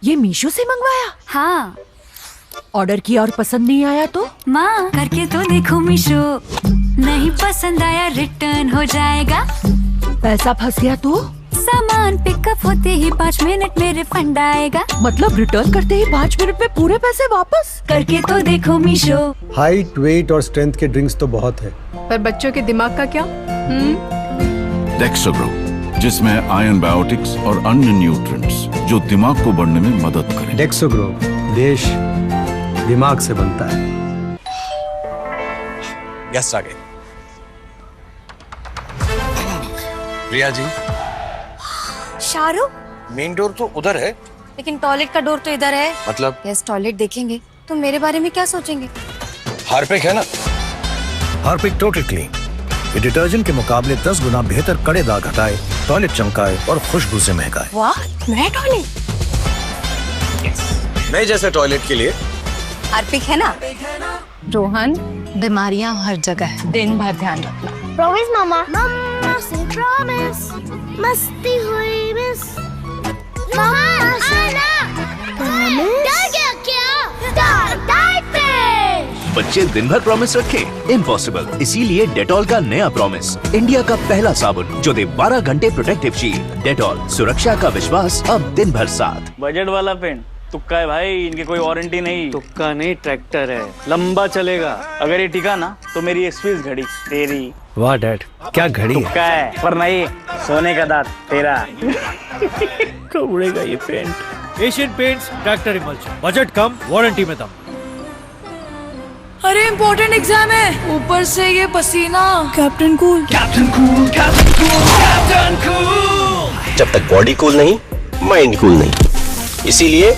ये मीशो से मंगवाया? हाँ। ऑर्डर किया और पसंद नहीं आया तो? माँ करके तो देखो मीशो, नहीं पसंद आया रिटर्न हो जाएगा। पैसा फंस गया तो? सामान पिकअप होते ही 5 मिनट में रिफंड आएगा। मतलब रिटर्न करते ही 5 मिनट में पूरे पैसे वापस? करके तो देखो मीशो। हाइट, वेट और स्ट्रेंथ के ड्रिंक्स तो बहुत है, पर बच्चों के दिमाग का क्या? डेक्सोग्रो, जिसमें आयरन, बायोटिक्स और अन्य न्यूट्रिएंट्स जो दिमाग को बढ़ने में मदद करें। डेक्सोग्रो, देश दिमाग से बनता है। गेस्ट आ गए। प्रिया जी, शाहरुख, मेन डोर तो उधर है। लेकिन टॉयलेट का डोर तो इधर है। मतलब यस, टॉयलेट देखेंगे तो मेरे बारे में क्या सोचेंगे? हार्पिक है ना? हार्पिक टोटल क्लीन, ये डिटर्जेंट के मुकाबले 10 गुना बेहतर कड़े दाग हटाए, टॉयलेट चमकाए और खुशबू से महकाए। वाह, नया टॉयलेट। नए जैसे टॉयलेट के लिए हार्पिक है ना? रोहन, बीमारियां हर जगह है, दिन भर ध्यान रखना। प्रॉमिस मामा। मम्मा से प्रॉमिस, मस्ती हुई मिस। मम्मा आना। डर गया क्या? डाइट पे। बच्चे दिन भर प्रॉमिस रखे, इम्पॉसिबल। इसीलिए डेटॉल का नया प्रॉमिस, इंडिया का पहला साबुन जो दे 12 घंटे प्रोटेक्टिव शील्ड। डेटॉल, सुरक्षा का विश्वास अब दिन भर साथ। बजट वाला पेन तुक्का है भाई, इनकी कोई वारंटी नहीं। तुक्का नहीं, ट्रैक्टर है, लंबा चलेगा। अगर ये टिका ना तो मेरी एक्सपीरियंस घड़ी तेरी। वाह डैड, क्या घड़ी है। तुक्का है पर नहीं, सोने का दांत तेरा। कब उड़ेगा ये paint? Asian Paints, tractor emulsion, budget कम, वारंटी में दम। अरे इम्पोर्टेंट एग्जाम है, ऊपर से ये पसीना। Captain Cool, Captain Cool, Captain Cool, Captain Cool. जब तक बॉडी कूल नहीं, माइंड कूल नहीं। इसीलिए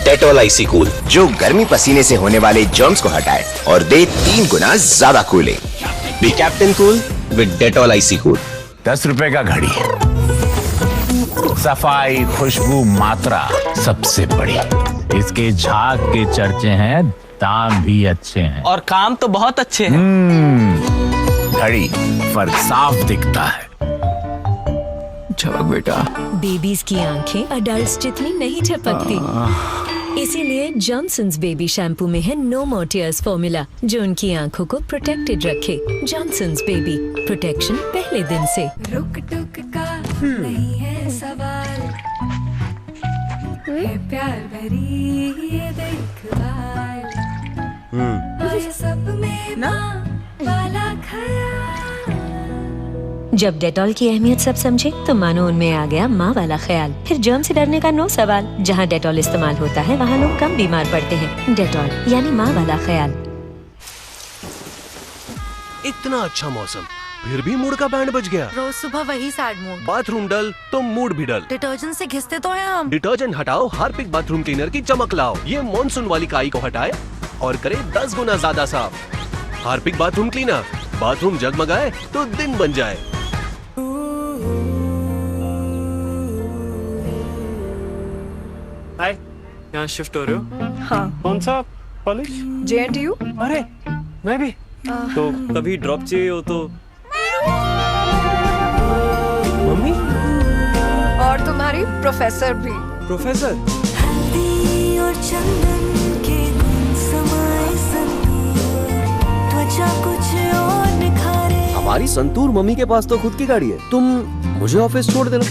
डेटॉल आईसी कूल, जो गर्मी पसीने से होने वाले जर्म्स को हटाए और दे 3 गुना ज्यादा cooling. Be Captain Cool with Dettol ice cool. 10 रुपए का घड़ी, सफाई, खुशबू, मात्रा सबसे बड़ी। इसके झाग के चर्चे हैं, दाम भी अच्छे हैं और काम तो बहुत अच्छे हैं। घड़ी, फर्क साफ दिखता है। झपक बेटा। बेबीज की आंखें अडल्ट्स जितनी नहीं झपकती, इसीलिए जॉनसन्स बेबी शैम्पू में है नो मोर टीयर्स फॉर्मूला, जो उनकी आंखों को प्रोटेक्टेड रखे। जॉनसन्स बेबी, प्रोटेक्शन पहले दिन से। रुक टुक का नहीं है सवाल, है प्यार भरी ये देखभाल। आए सब में माँ वाला ख्याल। जब डेटॉल की अहमियत सब समझे तो मानो उनमें आ गया माँ वाला ख्याल। फिर जर्म से डरने का नो सवाल। जहाँ डेटॉल इस्तेमाल होता है वहाँ लोग कम बीमार पड़ते हैं। डेटॉल यानी माँ वाला ख्याल। इतना अच्छा मौसम, फिर भी मूड का बैंड बज गया। रोज सुबह वही सैड मूड। बाथरूम डल तो मूड भी डल। डिटर्जेंट से घिसते तो हैं हम। डिटर्जेंट हटाओ, हार्पिक बाथरूम क्लीनर की चमक लाओ। ये मॉनसून वाली काई को हटाए और करे 10 गुना ज्यादा साफ। हार्पिक बाथरूम क्लीनर, बाथरूम जगमगाए तो दिन बन जाए। हाय, यहाँ शिफ्ट हो रहे हो? हाँ। कौन सा कॉलेज? JNTU। अरे मैं भी। तो कभी ड्रॉप चाहिए हो तो? मम्मी और तुम्हारी प्रोफेसर भी। प्रोफेसर? हल्दी और चंदन के समाए संतूर, त्वचा कुछ और निखारे। हमारी संतूर मम्मी के पास तो खुद की गाड़ी है, तुम मुझे ऑफिस छोड़ देना।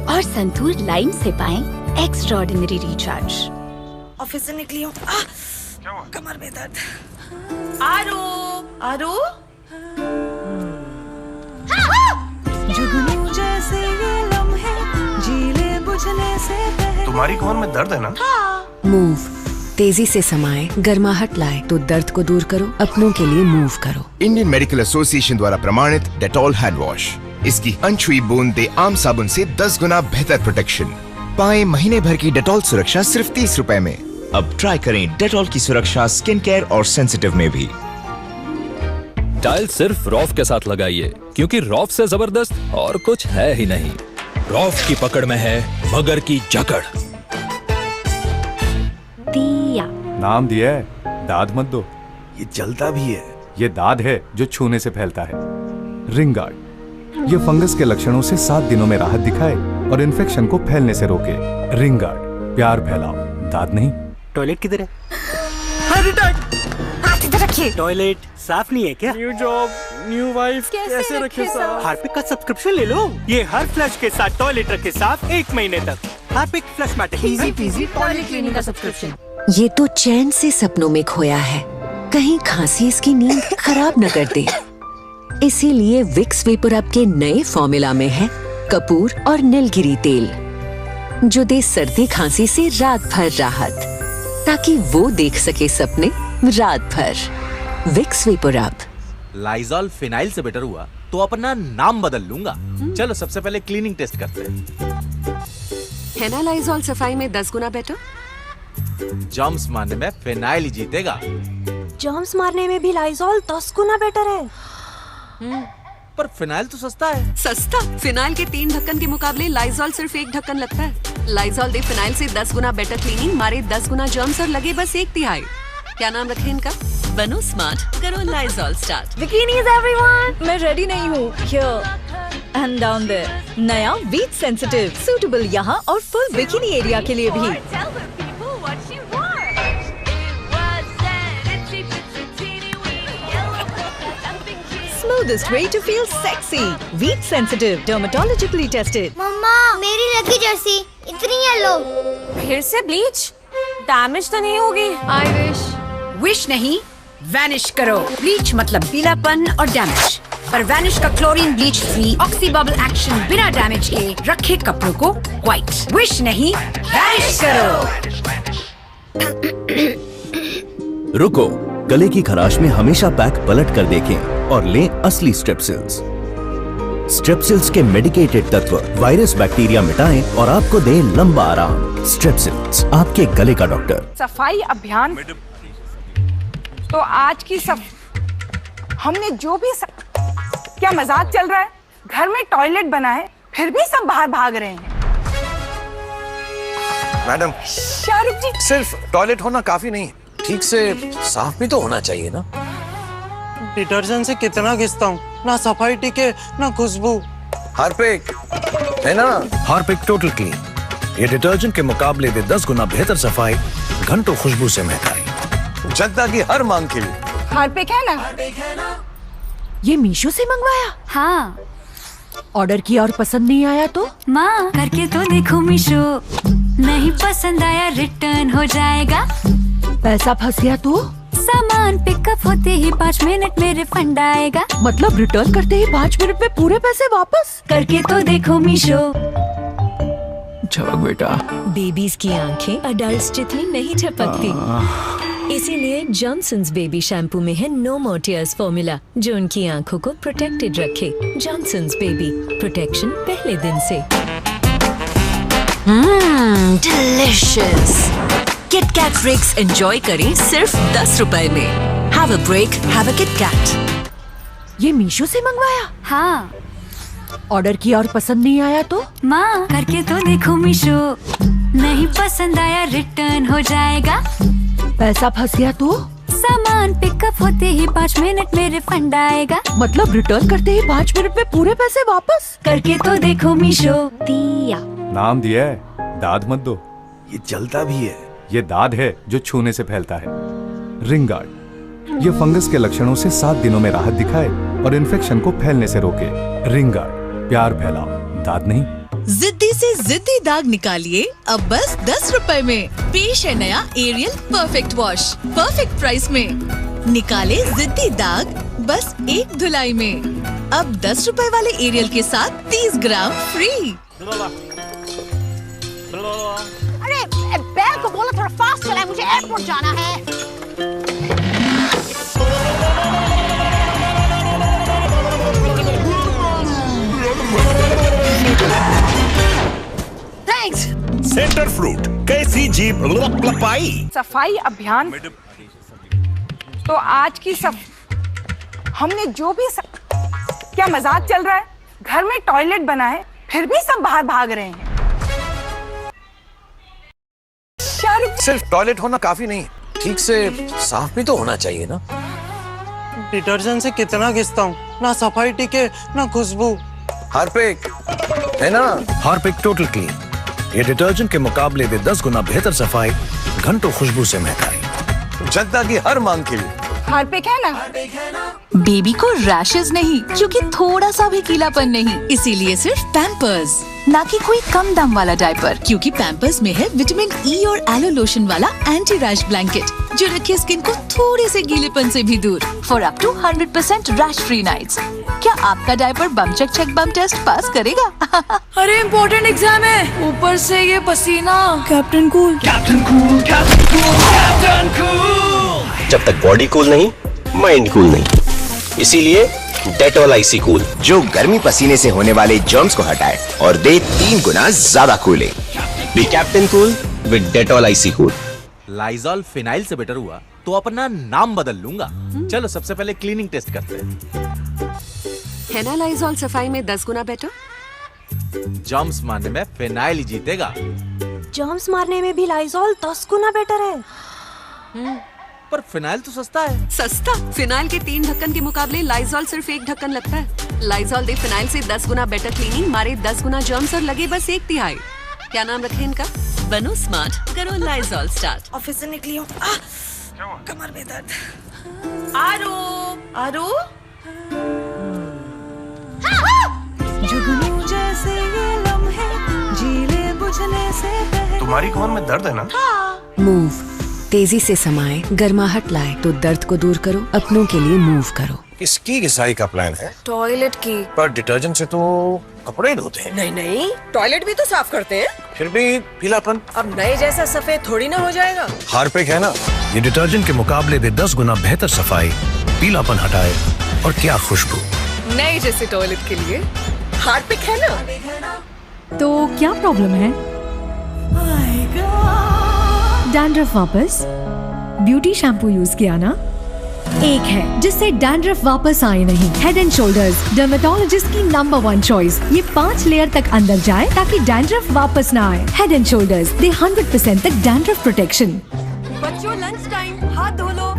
और संतूर लाइन से पाएं एक्स्ट्राऑर्डिनरी रिचार्ज। ऑफिस से निकली हूँ, कमर में दर्द। आरो, आरो। जुगनू जैसे ये लम्हे, जीले बुझने से पहले। तुम्हारी कमर में दर्द है ना? मूव तेजी से समाए, गर्माहट लाए तो दर्द को दूर करो, अपनों के लिए मूव करो। इंडियन मेडिकल एसोसिएशन द्वारा प्रमाणित डेटॉल हैंड वॉश। इसकी अनछुई बूंद दे आम साबुन से 10 गुना बेहतर प्रोटेक्शन। पाएं महीने भर की डेटॉल सुरक्षा सिर्फ 30 रुपए में। अब ट्राई करें डेटॉल की सुरक्षा स्किन केयर और सेंसिटिव में भी। टाइल सिर्फ रॉफ के साथ लगाइए, क्योंकि रॉफ से जबरदस्त और कुछ है ही नहीं। रॉफ की पकड़ में है मगर की जकड़। दिया नाम दिया है, दाद मत दो। ये जलता भी है। ये दाद है जो छूने से फैलता है। Ring guard. ये फंगस के लक्षणों से 7 दिनों में राहत दिखाए और इन्फेक्शन को फैलने से रोके। रिंग गार्ड, प्यार फैलाओ, दाद नहीं। टॉयलेट किधर है? टॉयलेट साफ नहीं है क्या? न्यू जॉब, न्यू वाइफ, कैसे रखे साफ? हार्पिक का सब्सक्रिप्शन ले लो। ये हर फ्लश के साथ टॉयलेट रखे साफ 1 महीने तक। Harpic flush matter, easy peasy toilet cleaning का सब्सक्रिप्शन। ये तो चैन से सपनों में खोया है, कहीं खांसी इसकी नींद खराब न कर दे। इसीलिए विक्स वेपर अप के नए फॉर्मूला में है कपूर और नीलगिरी तेल, जो दे सर्दी खांसी से रात भर राहत, ताकि वो देख सके सपने रात भर। Vicks VapoRub. Lizol phenyl से बेटर हुआ तो अपना नाम बदल लूंगा। चलो सबसे पहले क्लीनिंग टेस्ट करते हैं। है ना लाइजॉल सफाई में 10 गुना बेटर? जर्म्स मारने में फिनाइल ही जीतेगा। जर्म्स मारने में भी लाइजॉल 10 गुना बेटर है। पर फिनाइल तो सस्ता है। सस्ता? फिनाइल के 3 ढक्कन के मुकाबले लाइजॉल सिर्फ 1 ढक्कन लगता है। लाइजॉल दे फिनाइल से 10 गुना बेटर क्लीनिंग, मारे 10 गुना जर्म्स और लगे बस 1/3। क्या नाम रखे इनका? बनो स्मार्ट, करो लाइजॉल स्टार्ट। बिकिनीज एवरीवन, मैं रेडी नहीं हूँ। Here and down there. नया वीट सेंसिटिव, सूटेबल यहाँ और फुल बिकिनी एरिया के लिए भी। Smoothest way to feel sexy. Wheat sensitive, dermatologically tested. मम्मा, मेरी लकी जर्सी इतनी येलो। फिर से ब्लीच? डैमेज तो नहीं होगी? आई विश नहीं, वैनिश करो। ब्लीच मतलब पीलापन और डैमेज, पर वैनिश का chlorine bleach free oxy bubble action बिना डैमेज के रखे कपड़ों को व्हाइट। विश नहीं, वैनिश करो। रुको, गले की खराश में हमेशा पैक पलट कर देखें और लें असली स्ट्रेप्सिल्स। स्ट्रेप्सिल्स के मेडिकेटेड तत्व वायरस बैक्टीरिया मिटाएं और आपको दें लंबा आराम। स्ट्रेप्सिल्स, आपके गले का डॉक्टर। सफाई अभियान तो आज की हमने जो भी क्या मजाक चल रहा है? घर में टॉयलेट बना है फिर भी सब बाहर भाग रहे हैं। मैडम, शाहरुख जी, सिर्फ टॉयलेट होना काफी नहीं, ठीक से साफ भी तो होना चाहिए ना। डिटर्जेंट से कितना घिसता हूँ, ना सफाई टिके ना खुशबू। हार्पिक है ना? हार्पिक टोटल क्लीन, ये डिटर्जेंट के मुकाबले में 10 गुना बेहतर सफाई, घंटों खुशबू से महकाई, जनता की हर मांग के लिए। हार्पिक है ना? ये मीशो से मंगवाया? हाँ। ऑर्डर किया और पसंद नहीं आया तो? माँ करके तो देखो मीशो, नहीं पसंद आया रिटर्न हो जाएगा। पैसा फंस गया तो? सामान पिकअप होते ही 5 मिनट में रिफंड आएगा। मतलब रिटर्न करते ही 5 मिनट में पूरे पैसे वापस? करके तो देखो मीशो। झपक बेटा। बेबीज की आंखें अडल्ट्स जितनी नहीं झपकती, इसीलिए जॉनसन्स बेबी शैम्पू में है नो मोर टीयर्स फॉर्मूला, जो उनकी आंखों को प्रोटेक्टेड रखे। जॉनसन्स बेबी, प्रोटेक्शन पहले दिन से। डिलिशियस। किटकैट फ्रिक्स एंजॉय करें सिर्फ 10 रुपए में। Have a break, have a KitKat. ये मीशो से मंगवाया? हाँ। ऑर्डर किया और पसंद नहीं आया तो? माँ करके तो देखो मीशो, नहीं पसंद आया रिटर्न हो जाएगा। पैसा फंस गया तो? सामान पिकअप होते ही 5 मिनट में रिफंड आएगा। मतलब रिटर्न करते ही 5 मिनट में पूरे पैसे वापस? करके तो देखो मीशो। दिया नाम दिया है, दाद मत दो। ये जलता भी है। ये दाद है जो छूने से फैलता है। रिंग गार्ड, ये फंगस के लक्षणों से 7 दिनों में राहत दिखाए और इन्फेक्शन को फैलने से रोके। रिंग गार्ड, प्यार फैलाओ, दाद नहीं। जिद्दी से जिद्दी दाग निकालिए अब बस 10 रुपए में। पेश है नया Ariel perfect wash, perfect price में। निकाले जिद्दी दाग बस 1 धुलाई में। अब 10 रुपए वाले एरियल के साथ 30 ग्राम फ्री। अरे बैल को बोलो थोड़ा फास्ट चलाए, मुझे एयरपोर्ट जाना है। थैंक्स। सेंटर फ्रूट, कैसी जीभ लपाई। सफाई अभियान तो आज की हमने जो भी क्या मजाक चल रहा है? घर में टॉयलेट बना है फिर भी सब बाहर भाग रहे हैं। सिर्फ टॉयलेट होना काफी नहीं, ठीक से साफ भी तो होना चाहिए ना। डिटर्जेंट से कितना घिसता हूँ, ना सफाई टिके ना खुशबू। हार्पिक है ना, हार्पिक टोटल क्लीन। ये डिटर्जेंट के मुकाबले दे 10 गुना बेहतर सफाई, घंटों खुशबू से महकाई। जनता की हर मांग के लिए हार्पिक है ना। बेबी को रैशेज नहीं, क्योंकि थोड़ा सा भी गीलापन नहीं, इसीलिए सिर्फ पैम्पर्स, ना कि कोई कम दाम वाला डायपर, क्योंकि पैम्पर्स में है विटामिन ई और एलो लोशन वाला एंटी रैश ब्लैंकेट, जो रखे स्किन को थोड़े से गीलेपन से भी दूर, for up to 100% rash free nights. क्या आपका diaper bum check bum test pass करेगा? अरे इम्पोर्टेंट एग्जाम है, ऊपर से ये पसीना। Captain Cool, Captain Cool, Captain Cool, Captain Cool. जब तक बॉडी कूल नहीं, माइंड कूल नहीं। इसीलिए डेटॉल आईसी कूल, जो गर्मी पसीने से होने वाले जर्म्स को हटाए और दे 3 गुना ज्यादा cooling. Be Captain Cool with Dettol ice cool. Lizol phenyl से बेटर हुआ तो अपना नाम बदल लूंगा। चलो सबसे पहले क्लीनिंग टेस्ट करते हैं। है ना लाइजॉल सफाई में 10 गुना बेटर? जर्म्स मारने में फिनाइल ही जीतेगा। जर्म्स मारने में भी लाइजॉल 10 गुना बेटर है। पर फिनाइल तो सस्ता है। सस्ता? फिनाइल के 3 ढक्कन के मुकाबले लाइजॉल सिर्फ 1 ढक्कन लगता है। लाइजॉल दे फिनाइल से 10 गुना बेटर क्लीनिंग, मारे 10 गुना जर्म्स और लगे बस 1/3। क्या नाम रखे इनका? बनो स्मार्ट, करो लाइजॉल स्टार्ट। ऑफिस से निकली हूँ, कमर में दर्द। आरू जुगनू जैसे ये लम्हे, जीले बुझने से पहले। तुम्हारी कमर में दर्द है ना? मूव तेजी से समाए, गर्माहट लाए तो दर्द को दूर करो, अपनों के लिए मूव करो। किसकी घिसाई का प्लान है? टॉयलेट की। पर डिटर्जेंट से तो कपड़े धोते हैं। नहीं, टॉयलेट भी तो साफ करते हैं। फिर भी पीलापन। अब नए जैसा सफेद थोड़ी ना हो जाएगा। हार्पिक है ना, ये डिटर्जेंट के मुकाबले दे 10 गुना बेहतर सफाई, पीलापन हटाए और क्या खुशबू। नए जैसे टॉयलेट के लिए हार्पिक है ना। तो क्या प्रॉब्लम है? डैंड्रफ वापस? ब्यूटी शैम्पू यूज किया ना? एक है जिससे डैंड्रफ वापस आए नहीं। हेड एंड शोल्डर्स, डर्मेटोलॉजिस्ट की नंबर 1 चॉइस। ये 5 लेयर तक अंदर जाए ताकि डैंड्रफ वापस ना आए। हेड एंड शोल्डर्स दे 100% तक डैंड्रफ प्रोटेक्शन। बच्चों लंच टाइम, हाथ धो लो।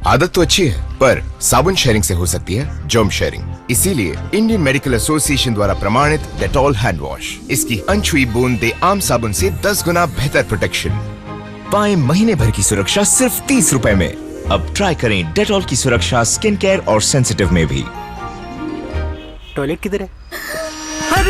आदत तो अच्छी है, पर साबुन शेयरिंग से हो सकती है जर्म शेयरिंग। इसीलिए इंडियन मेडिकल एसोसिएशन द्वारा प्रमाणित डेटॉल हैंड वॉश, इसकी अनछुई बूंद दे आम साबुन से 10 गुना बेहतर प्रोटेक्शन। पाएं महीने भर की सुरक्षा सिर्फ 30 रुपए में। अब ट्राई करें डेटॉल की सुरक्षा स्किन केयर और सेंसिटिव में भी। टॉयलेट किधर है? हाथ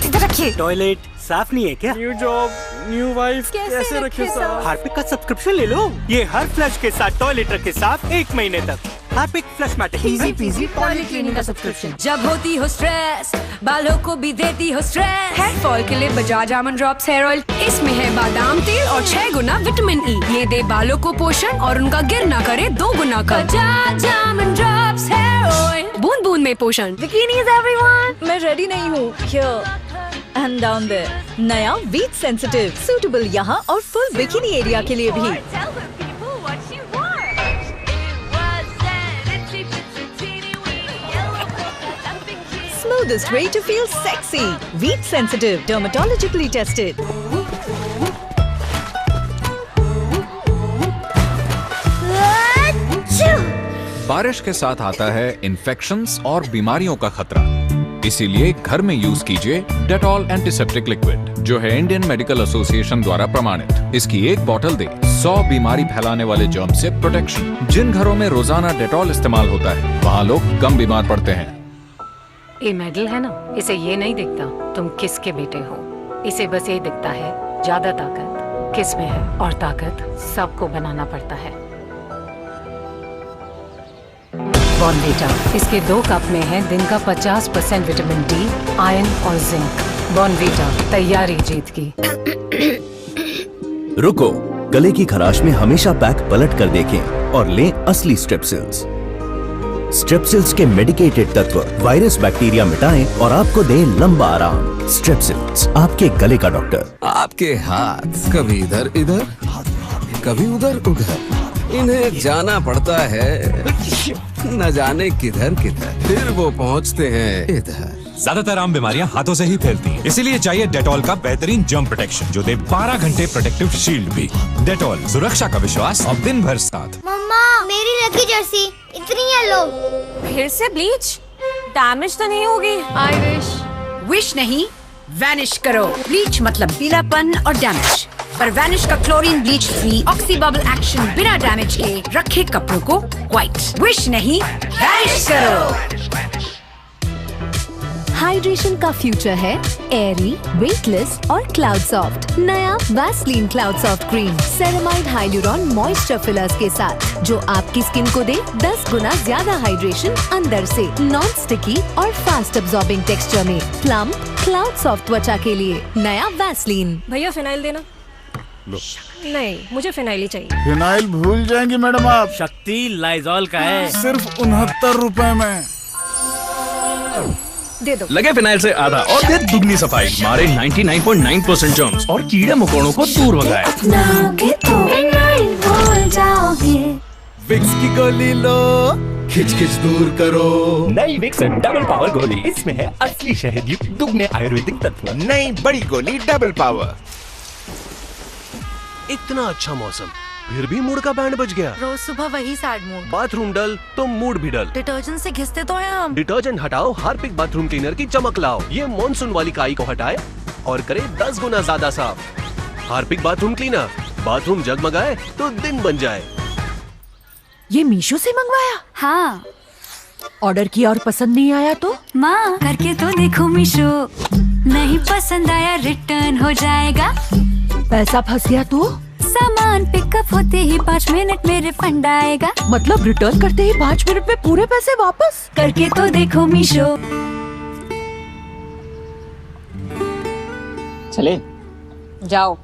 इधर रखिए। टॉयलेट साफ नहीं है क्या? न्यू जॉब, न्यू वाइफ, कैसे रखे साफ? हार्पिक का सब्सक्रिप्शन ले लो। ये हर फ्लश के साथ टॉयलेट रखे साफ 1 महीने तक। Harpic Flushmatic easy peasy toilet cleaning का सब्सक्रिप्शन। जब होती हो स्ट्रेस, बालों को भी देती हो स्ट्रेस। हेयर फॉल के लिए Bajaj almond drops hair oil. इसमें है बादाम तेल और 6 गुना विटामिन ई। ये दे बालों को पोषण और उनका गिर ना करे 2 गुना का। Bajaj almond drops hair oil, बूंद बूंद में पोषण। बिकिनीज एवरीवन, मैं रेडी नहीं हूँ। Here and down there, नया वीट सेंसिटिव, सूटेबल यहाँ और फुल बिकिनी एरिया के लिए भी। Smoothest way to feel sexy. Wheat sensitive, dermatologically tested. बारिश के साथ आता है इन्फेक्शंस और बीमारियों का खतरा, इसीलिए घर में यूज कीजिए डेटॉल एंटीसेप्टिक लिक्विड, जो है इंडियन मेडिकल एसोसिएशन द्वारा प्रमाणित। इसकी एक बोतल दे 100 बीमारी फैलाने वाले जर्म से प्रोटेक्शन। जिन घरों में रोजाना डेटॉल इस्तेमाल होता है, वहाँ लोग कम बीमार पड़ते हैं। ये मेडल है ना, इसे ये नहीं दिखता तुम किसके बेटे हो। इसे बस ये दिखता है ज्यादा ताकत किस में है, और ताकत सबको बनाना पड़ता है। बॉर्नवीटा, इसके 2 कप में है दिन का 50% विटामिन डी, आयरन और जिंक। बॉर्नवीटा, तैयारी जीत की। रुको, गले की खराश में हमेशा पैक पलट कर देखें और लें असली स्ट्रेप्सिल्स। स्ट्रेप्सिल्स के मेडिकेटेड तत्व वायरस बैक्टीरिया मिटाएं और आपको दें लंबा आराम। स्ट्रेप्सिल्स, आपके गले का डॉक्टर। आपके हाथ कभी इधर इधर, कभी उधर उधर, इन्हें जाना पड़ता है न जाने किधर किधर, फिर वो पहुंचते हैं इधर। ज्यादातर आम बीमारियां हाथों से ही फैलती हैं, इसीलिए चाहिए डेटॉल का बेहतरीन जर्म प्रोटेक्शन, जो दे 12 घंटे प्रोटेक्टिव शील्ड भी। डेटॉल, सुरक्षा का विश्वास और दिन भर साथ। मम्मा, मेरी लकी जर्सी इतनी येलो। फिर से ब्लीच? डैमेज तो नहीं होगी? आई विश नहीं, वैनिश करो। ब्लीच मतलब पीलापन और डैमेज, पर वैनिश का chlorine bleach free oxy bubble action बिना डैमेज के रखे कपड़ों को व्हाइट। विश नहीं, वैनिश करो। हाइड्रेशन का फ्यूचर है एयरी, वेटलेस और क्लाउड सॉफ्ट। नया Vaseline cloud soft cream ceramide hyaluron moisture fillers के साथ, जो आपकी स्किन को दे 10 गुना ज्यादा हाइड्रेशन अंदर से, नॉन स्टिकी और फास्ट अब्सॉर्बिंग टेक्सचर में। प्लम क्लाउड सॉफ्ट त्वचा के लिए नया वैसलीन। भैया फिनाइल देना। नहीं, मुझे फिनाइल ही चाहिए। फिनाइल भूल जाएंगी मैडम आप। शक्ति लाइजॉल का है, सिर्फ 69 रुपए में। दे दो। लगे फिनाइल से आधा और दे दुगनी सफाई, मारे 99.9% जर्म्स और कीड़े मकोड़ों को दूर भगाए। विक्स की गोली लो, खिच खिच दूर करो। नई विक्स डबल पावर गोली, इसमें है असली शहद युक्त दुगने आयुर्वेदिक तत्व। नई बड़ी गोली डबल पावर। इतना अच्छा मौसम, फिर भी मूड का बैंड बज गया। रोज सुबह वही सैड मूड। बाथरूम डल तो मूड भी डल। डिटर्जेंट से घिसते तो हैं हम। डिटर्जेंट हटाओ, हार्पिक बाथरूम क्लीनर की चमक लाओ। ये मॉनसून वाली काई को हटाए और करे 10 गुना ज्यादा साफ। हार्पिक बाथरूम क्लीनर, बाथरूम जगमगाए तो दिन बन जाए। ये मीशो से मंगवाया? हाँ। ऑर्डर किया और पसंद नहीं आया तो? माँ करके तो देखो मीशो, नहीं पसंद आया रिटर्न हो जाएगा। पैसा फंस गया तो? सामान पिकअप होते ही 5 मिनट में रिफंड आएगा। मतलब रिटर्न करते ही 5 मिनट में पूरे पैसे वापस? करके तो देखो मीशो। चले जाओ,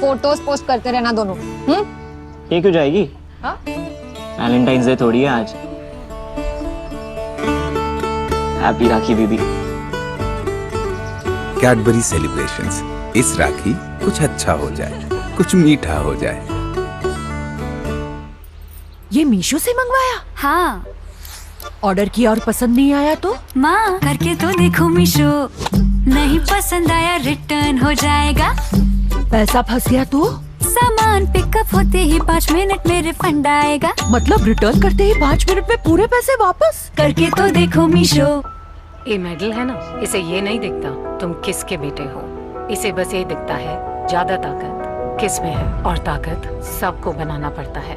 फोटोज पोस्ट करते रहना दोनों। ये क्यों जाएगी? वैलेंटाइंस डे थोड़ी है आज। हैप्पी राखी दीदी। कैडबरी सेलिब्रेशंस, इस राखी कुछ अच्छा हो जाए, कुछ मीठा हो जाए। ये मीशो से मंगवाया? हाँ। ऑर्डर किया और पसंद नहीं आया तो? माँ करके तो देखो मीशो, नहीं पसंद आया रिटर्न हो जाएगा। पैसा फंस गया तो? सामान पिकअप होते ही 5 मिनट में रिफंड आएगा। मतलब रिटर्न करते ही 5 मिनट में पूरे पैसे वापस? करके तो देखो मीशो। ये मेडल है ना, इसे ये नहीं दिखता तुम किसके बेटे हो, इसे बस ये दिखता है ज्यादा ताकत किस में है, और ताकत सबको बनाना पड़ता है।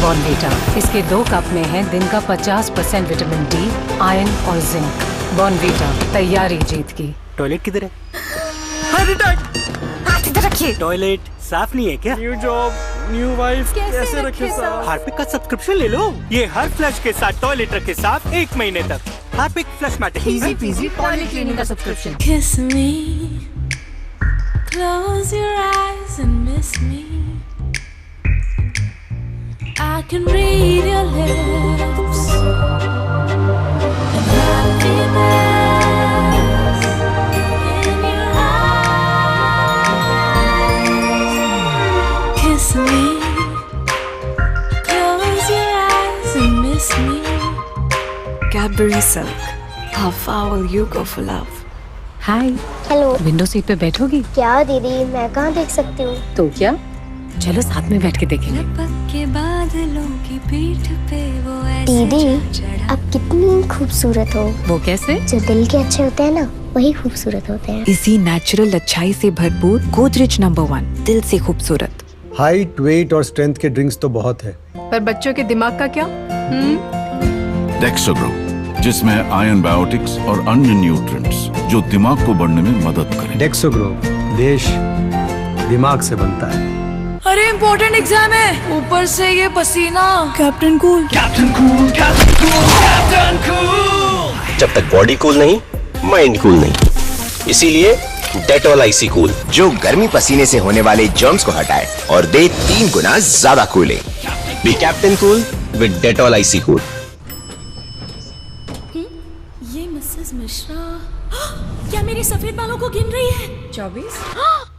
बॉर्नवीटा, इसके 2 कप में है दिन का 50% विटामिन डी, आयरन और जिंक। बॉर्नवीटा, तैयारी जीत की। टॉयलेट किधर है? हाथ इधर रखिए। टॉयलेट साफ नहीं है क्या? न्यू जॉब, न्यू वाइफ, कैसे रखे साफ? हार्पिक का सब्सक्रिप्शन ले लो, ये हर फ्लश के साथ टॉयलेट रखे साफ 1 महीने तक। Harpic Flushmatic, easy peasy toilet cleaning का subscription. Kiss me, close your eyes and miss me. I can read your lips and happiness in your eyes. Kiss me, close your eyes and miss me. Cadbury Silk, how far will you go for love? Hi. Hello. Window seat पे बैठोगी? क्या दीदी, मैं कहाँ देख सकती हूँ? तो क्या, चलो साथ में बैठ के देखेंगे। के बादलों की पीठ पे वो दीदी, आप कितनी खूबसूरत हो। वो कैसे? जो दिल के अच्छे होते हैं ना, वही खूबसूरत होते हैं। इसी नेचुरल अच्छाई से भरपूर गोदरेज नंबर 1, दिल से खूबसूरत। हाइट, वेट और स्ट्रेंथ के ड्रिंक्स तो बहुत है, पर बच्चों के दिमाग का क्या? डेक्सोग्रो, जिसमें आयरन, बायोटिक्स और अन्य न्यूट्रिएंट्स जो दिमाग को बढ़ने में मदद करें। डेक्सोग्रो, देश दिमाग से बनता है। अरे इम्पोर्टेंट एग्जाम है, ऊपर से ये पसीना। Captain Cool, Captain Cool, Captain Cool, Captain Cool. जब तक बॉडी कूल नहीं, माइंड कूल नहीं। इसीलिए डेटॉल आईसी कूल, जो गर्मी पसीने से होने वाले जर्म्स को हटाए और दे 3 गुना ज्यादा cooling. Be Captain Cool with Dettol ice cool. ये मिसेस मिश्रा क्या मेरे सफेद बालों को गिन रही है? 24?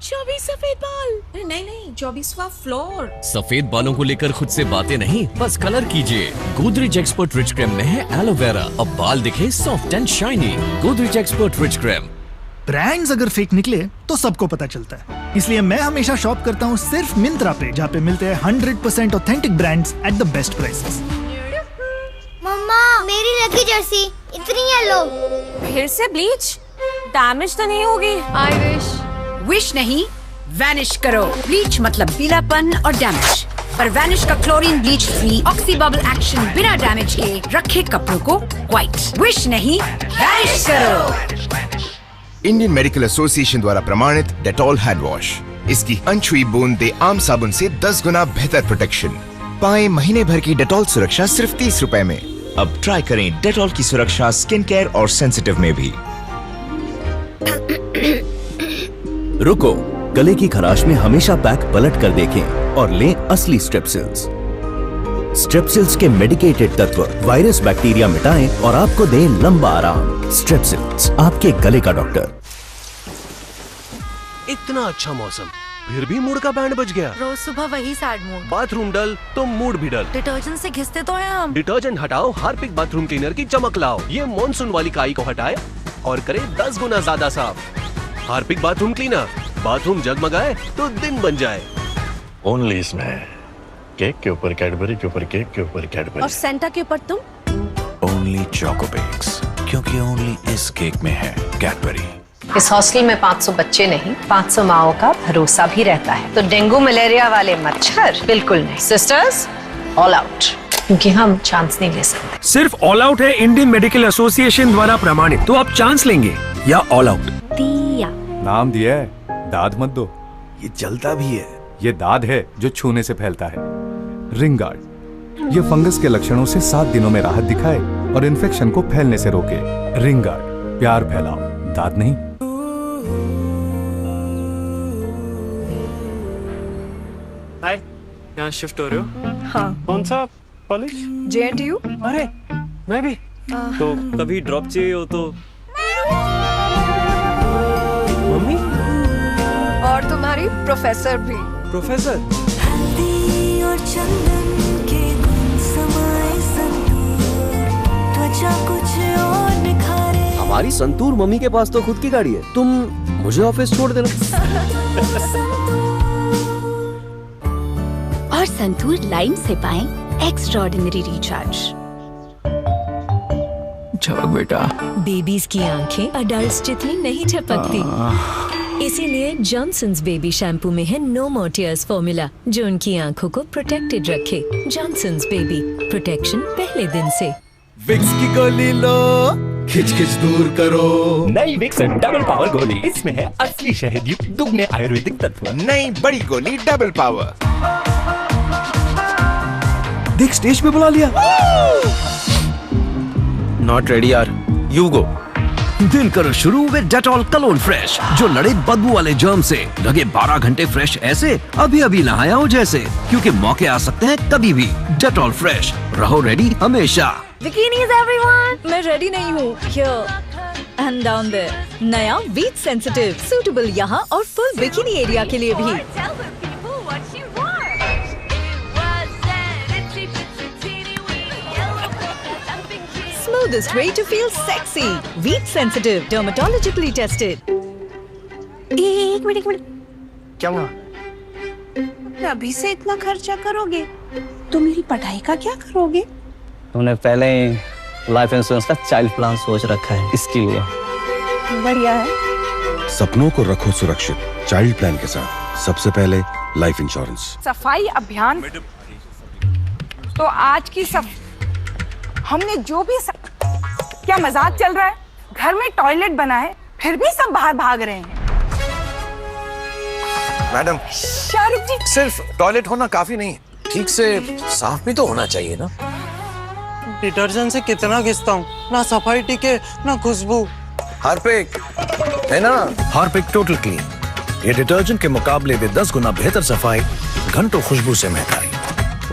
24 सफेद बाल? नहीं 24वां फ्लोर। सफेद बालों को लेकर खुद से बातें नहीं, बस कलर कीजिए। गोदरेज एक्सपर्ट रिच क्रीम में है एलोवेरा, अब बाल दिखे soft and shiny. Godrej expert rich cream. Brands अगर फेक निकले तो सबको पता चलता है, इसलिए मैं हमेशा शॉप करता हूँ सिर्फ मिंत्रा पे, जहाँ पे मिलते हैं 100% authentic brands at the best prices. मम्मा मेरी लकी जर्सी इतनी येलो। फिर से ब्लीच? डैमेज तो नहीं होगी? आई विश नहीं, वैनिश करो। ब्लीच मतलब पीलापन और डैमेज, पर वैनिश का chlorine bleach free oxy bubble action बिना डैमेज के रखे कपड़ों को व्हाइट। विश नहीं, वैनिश करो। इंडियन मेडिकल एसोसिएशन द्वारा प्रमाणित डेटॉल हैंड वॉश। इसकी अनछुई बूंद दे आम साबुन से 10 गुना बेहतर प्रोटेक्शन। पाएं महीने भर की डेटॉल सुरक्षा सिर्फ 30 रुपए में। अब ट्राई करें डेटॉल की सुरक्षा स्किन केयर और सेंसिटिव में भी। रुको, गले की खराश में हमेशा पैक पलट कर देखें और लें असली स्ट्रेप्सिल्स। स्ट्रेप्सिल्स के मेडिकेटेड तत्व वायरस बैक्टीरिया मिटाएं और आपको दें लंबा आराम। स्ट्रेप्सिल्स, आपके गले का डॉक्टर। इतना अच्छा मौसम, फिर भी मूड का बैंड बज गया। रोज सुबह वही सैड मूड। बाथरूम डल तो मूड भी डल। डिटर्जेंट से घिसते तो हैं हम। डिटर्जेंट हटाओ, हार्पिक बाथरूम क्लीनर की चमक लाओ। ये मॉनसून वाली काई को हटाए और करे 10 गुना ज्यादा साफ। हार्पिक बाथरूम क्लीनर, बाथरूम जगमगाए तो दिन बन जाए। ओनली इसमें केक के ऊपर कैडबरी के ऊपर केक के ऊपर कैडबरी और सेंटा के ऊपर तुम। ओनली चोकोपेक्स, क्योंकि ओनली इस केक में है कैडबरी। इस हॉस्टल में 500 बच्चे नहीं, 500 माओं का भरोसा भी रहता है। तो डेंगू मलेरिया वाले मच्छर बिल्कुल नहीं। सिस्टर्स, ऑल आउट, क्योंकि हम चांस नहीं ले सकते। सिर्फ ऑल आउट है इंडियन मेडिकल एसोसिएशन द्वारा प्रमाणित, तो आप चांस लेंगे या ऑल आउट? दिया नाम दिया है, दाद मत दो। ये जलता भी है। ये दाद है जो छूने से फैलता है। रिंग गार्ड, ये फंगस के लक्षणों से 7 दिनों में राहत दिखाए और इन्फेक्शन को फैलने से रोके। रिंग गार्ड, प्यार फैलाओ, दाद नहीं। हाय, यहाँ शिफ्ट हो रहे हो? हाँ। कौन सा कॉलेज? JNTU। अरे मैं भी। तो कभी ड्रॉप चाहिए हो तो? मम्मी और तुम्हारी प्रोफेसर भी। प्रोफेसर? हल्दी और चंदन के गुण समाए संतूर, त्वचा कुछ और निखारे। हमारी संतूर मम्मी के पास तो खुद की गाड़ी है, तुम मुझे ऑफिस छोड़ देना। और संतूर लाइन से पाएं एक्स्ट्राऑर्डिनरी रिचार्ज। चलो बेटा। बेबीज की आंखें अडल्ट्स जितनी नहीं झपकती, इसीलिए जॉनसन्स बेबी शैम्पू में है नो मोर टीयर्स फॉर्मूला, जो उनकी आंखों को प्रोटेक्टेड रखे। जॉनसन्स बेबी, प्रोटेक्शन पहले दिन से। विक्स की गोली लो, खिच खिच दूर करो। नई विक्स डबल पावर गोली, इसमें है असली शहद युक्त दुगने आयुर्वेदिक तत्व। नई बड़ी गोली डबल पावर। देख, स्टेज पे बुला लिया। नॉट रेडी यार, यू गो। दिन करो शुरू विद डेटॉल कलोन फ्रेश, जो लड़े बदबू वाले जर्म से। लगे 12 घंटे फ्रेश ऐसे अभी अभी नहाया हो जैसे, क्योंकि मौके आ सकते हैं कभी भी। डेटॉल फ्रेश, रहो रेडी हमेशा। बिकिनीज एवरीवन, मैं रेडी नहीं हूँ। Here and down there. नया वीट सेंसिटिव, सूटेबल यहाँ और फुल बिकिनी एरिया के लिए भी। Smoothest way to feel sexy. Wheat sensitive, dermatologically tested. एक मिनट। क्या हुआ? अभी से इतना खर्चा करोगे तो मेरी पढ़ाई का क्या करोगे? तुमने पहले ही लाइफ इंश्योरेंस का चाइल्ड प्लान सोच रखा है, इसके लिए। बढ़िया है। सपनों को रखो सुरक्षित चाइल्ड प्लान के साथ। सबसे पहले लाइफ इंश्योरेंस। सफाई अभियान। तो आज की हमने जो भी क्या मजाक चल रहा है? घर में टॉयलेट बना है, फिर भी सब बाहर भाग रहे हैं। मैडम, शाहरुख जी, सिर्फ टॉयलेट होना काफी नहीं, ठीक से साफ भी तो होना चाहिए ना। डिटर्जेंट से कितना घिसता हूँ, ना सफाई टिके ना खुशबू। हार्पिक है ना, हार्पिक टोटल क्लीन। ये डिटर्जेंट के मुकाबले में 10 गुना बेहतर सफाई, घंटों खुशबू से महकाई,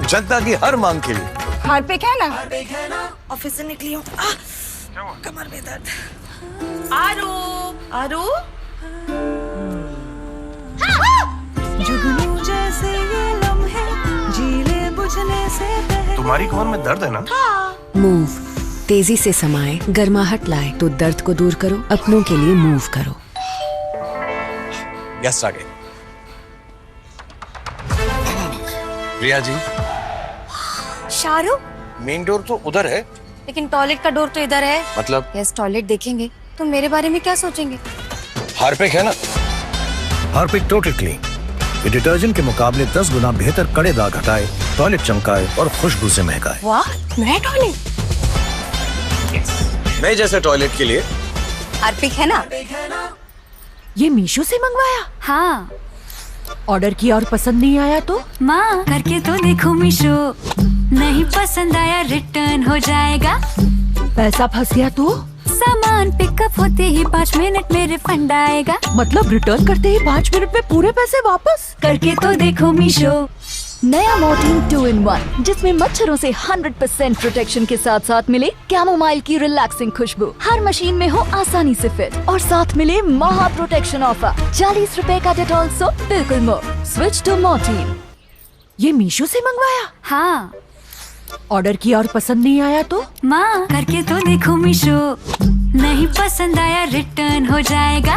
जनता की हर मांग के लिए। हार्पिक है ना? ऑफिस से निकली हूँ, कमर में दर्द। आरू जुगनू जैसे ये लम्हे, जीले बुझने से पहले। तुम्हारी कमर में दर्द है ना? मूव तेजी से समाए, गर्माहट लाए, तो दर्द को दूर करो, अपनों के लिए मूव करो। गेस्ट आ गए। प्रिया जी, शाहरुख, मेन डोर तो उधर है। लेकिन टॉयलेट का डोर तो इधर है। मतलब? यस, टॉयलेट देखेंगे तो मेरे बारे में क्या सोचेंगे? हार्पिक है ना? हार्पिक टोटल क्लीन, ये डिटर्जेंट के मुकाबले 10 गुना बेहतर कड़े दाग हटाए, टॉयलेट चमकाए और खुशबू से महकाए। वाह, नया टॉयलेट। नए जैसे टॉयलेट के लिए हार्पिक है ना? ये मीशो से मंगवाया? हाँ। ऑर्डर किया और पसंद नहीं आया तो? माँ करके तो देखो मीशो, नहीं पसंद आया रिटर्न हो जाएगा। पैसा फंस गया तो? सामान पिकअप होते ही 5 मिनट में रिफंड आएगा। मतलब रिटर्न करते ही 5 मिनट में पूरे पैसे वापस? करके तो देखो मीशो। नया मोर्टीन 2-in-1 जिसमें मच्छरों से 100% प्रोटेक्शन के साथ साथ मिले कैमोमाइल की रिलैक्सिंग खुशबू, हर मशीन में हो आसानी से फिट और साथ मिले महा प्रोटेक्शन ऑफर। 40 रुपए का डेटॉल सोप बिल्कुल मुफ्त। Switch to Mortein. ये मीशो से मंगवाया? हाँ। ऑर्डर किया और पसंद नहीं आया तो? माँ करके तो देखो मीशो, नहीं पसंद आया रिटर्न हो जाएगा।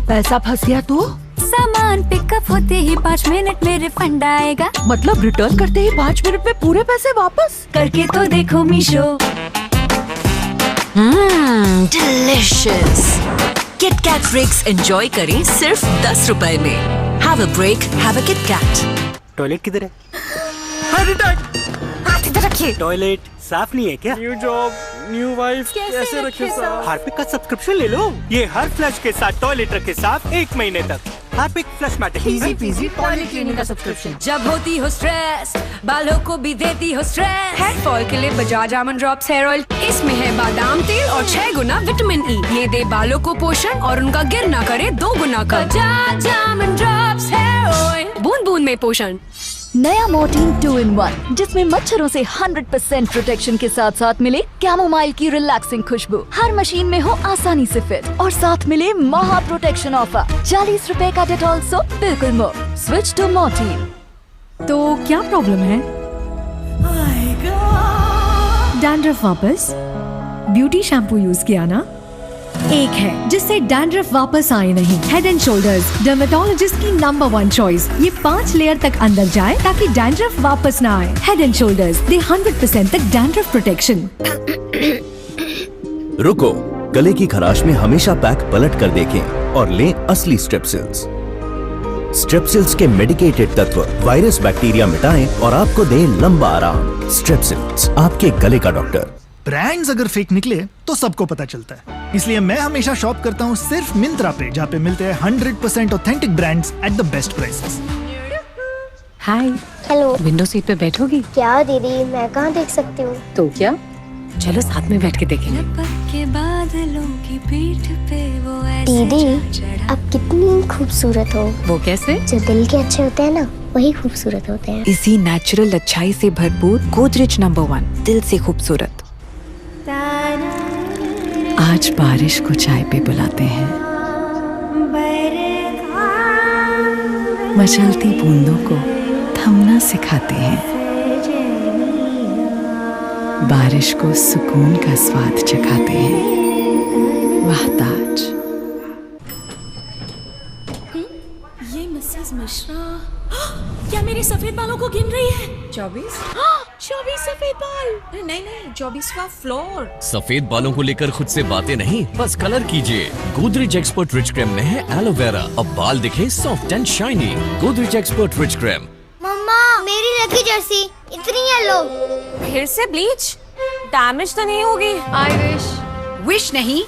पैसा फंस गया तो? सामान पिकअप होते ही 5 मिनट में रिफंड आएगा। मतलब रिटर्न करते ही 5 मिनट में पूरे पैसे वापस? करके तो देखो Meesho. Delicious. KitKat breaks enjoy करें सिर्फ 10 रुपए में। Have a break, have a KitKat. Toilet किधर है? टॉयलेट साफ नहीं है क्या? न्यू जॉब, न्यू वाइफ, कैसे रखे साफ? हार्पिक का सब्सक्रिप्शन ले लो, ये हर फ्लश के साथ टॉयलेट रखे साफ 1 महीने तक। Harpic Flushmatic easy peasy toilet cleaning का सब्सक्रिप्शन। जब होती हो स्ट्रेस, बालों को भी देती हो स्ट्रेस। हेयर फॉल के लिए Bajaj almond drops hair oil, इसमें है बादाम तेल और 6 गुना विटामिन ई। ये दे बालों को पोषण और उनका गिर ना करे 2 गुना का। Bajaj almond drops hair oil, बूंद बूंद में पोषण। नया मोर्टीन 2-in-1 जिसमें मच्छरों से 100% प्रोटेक्शन के साथ साथ मिले कैमोमाइल की रिलैक्सिंग खुशबू, हर मशीन में हो आसानी से फिट और साथ मिले महा प्रोटेक्शन ऑफर। 40 रुपए का डेटॉल सोप बिल्कुल मुफ्त। Switch to Mortein. तो क्या प्रॉब्लम है? डैंड्रफ वापस? ब्यूटी शैम्पू यूज किया ना? एक है जिससे डैंड्रफ वापस आए नहीं। हेड एंड शोल्डर्स, डर्मेटोलॉजिस्ट की नंबर 1 चॉइस। ये 5 लेयर तक अंदर जाए ताकि डैंड्रफ वापस ना आए। हेड एंड शोल्डर्स दे 100% तक डैंड्रफ प्रोटेक्शन। रुको, गले की खराश में हमेशा पैक पलट कर देखें और लें असली स्ट्रेप्सिल्स। स्ट्रेप्सिल्स के मेडिकेटेड तत्व वायरस बैक्टीरिया मिटाएं और आपको दें लंबा आराम। स्ट्रेप्सिल्स, आपके गले का डॉक्टर। ब्रांड्स अगर फेक निकले तो सबको पता चलता है, इसलिए मैं हमेशा शॉप करता हूँ सिर्फ मिंत्रा पे, जहाँ पे मिलते हैं 100% authentic brands at the best prices. Hi. Hello. Window seat पे बैठोगी? क्या दीदी, मैं कहाँ देख सकती हूँ? तो क्या, चलो साथ में बैठ के देखेंगे। के बादलों की पीठ पे वो दीदी, आप कितनी खूबसूरत हो। वो कैसे? जो दिल के अच्छे होते हैं ना, वही खूबसूरत होते हैं। इसी नेचुरल अच्छाई से भरपूर गोदरेज नंबर 1, दिल से खूबसूरत। आज बारिश को चाय पे बुलाते हैं, मचलती बूंदों को थमना सिखाते हैं, बारिश को सुकून का स्वाद चखाते हैं। वाहताज। ये मिसेस मिश्रा क्या मेरे सफेद बालों को गिन रही है? 24 सफेद बाल। नहीं, 24वां फ्लोर। सफेद बालों को लेकर खुद से बातें नहीं, बस कलर कीजिए। गोदरेज एक्सपर्ट रिच क्रीम में है एलोवेरा, अब बाल दिखे soft and shiny. Godrej expert rich cream. मम्मा, मेरी लकी जर्सी इतनी येलो। फिर से ब्लीच? डैमेज तो नहीं होगी? आई विश नहीं,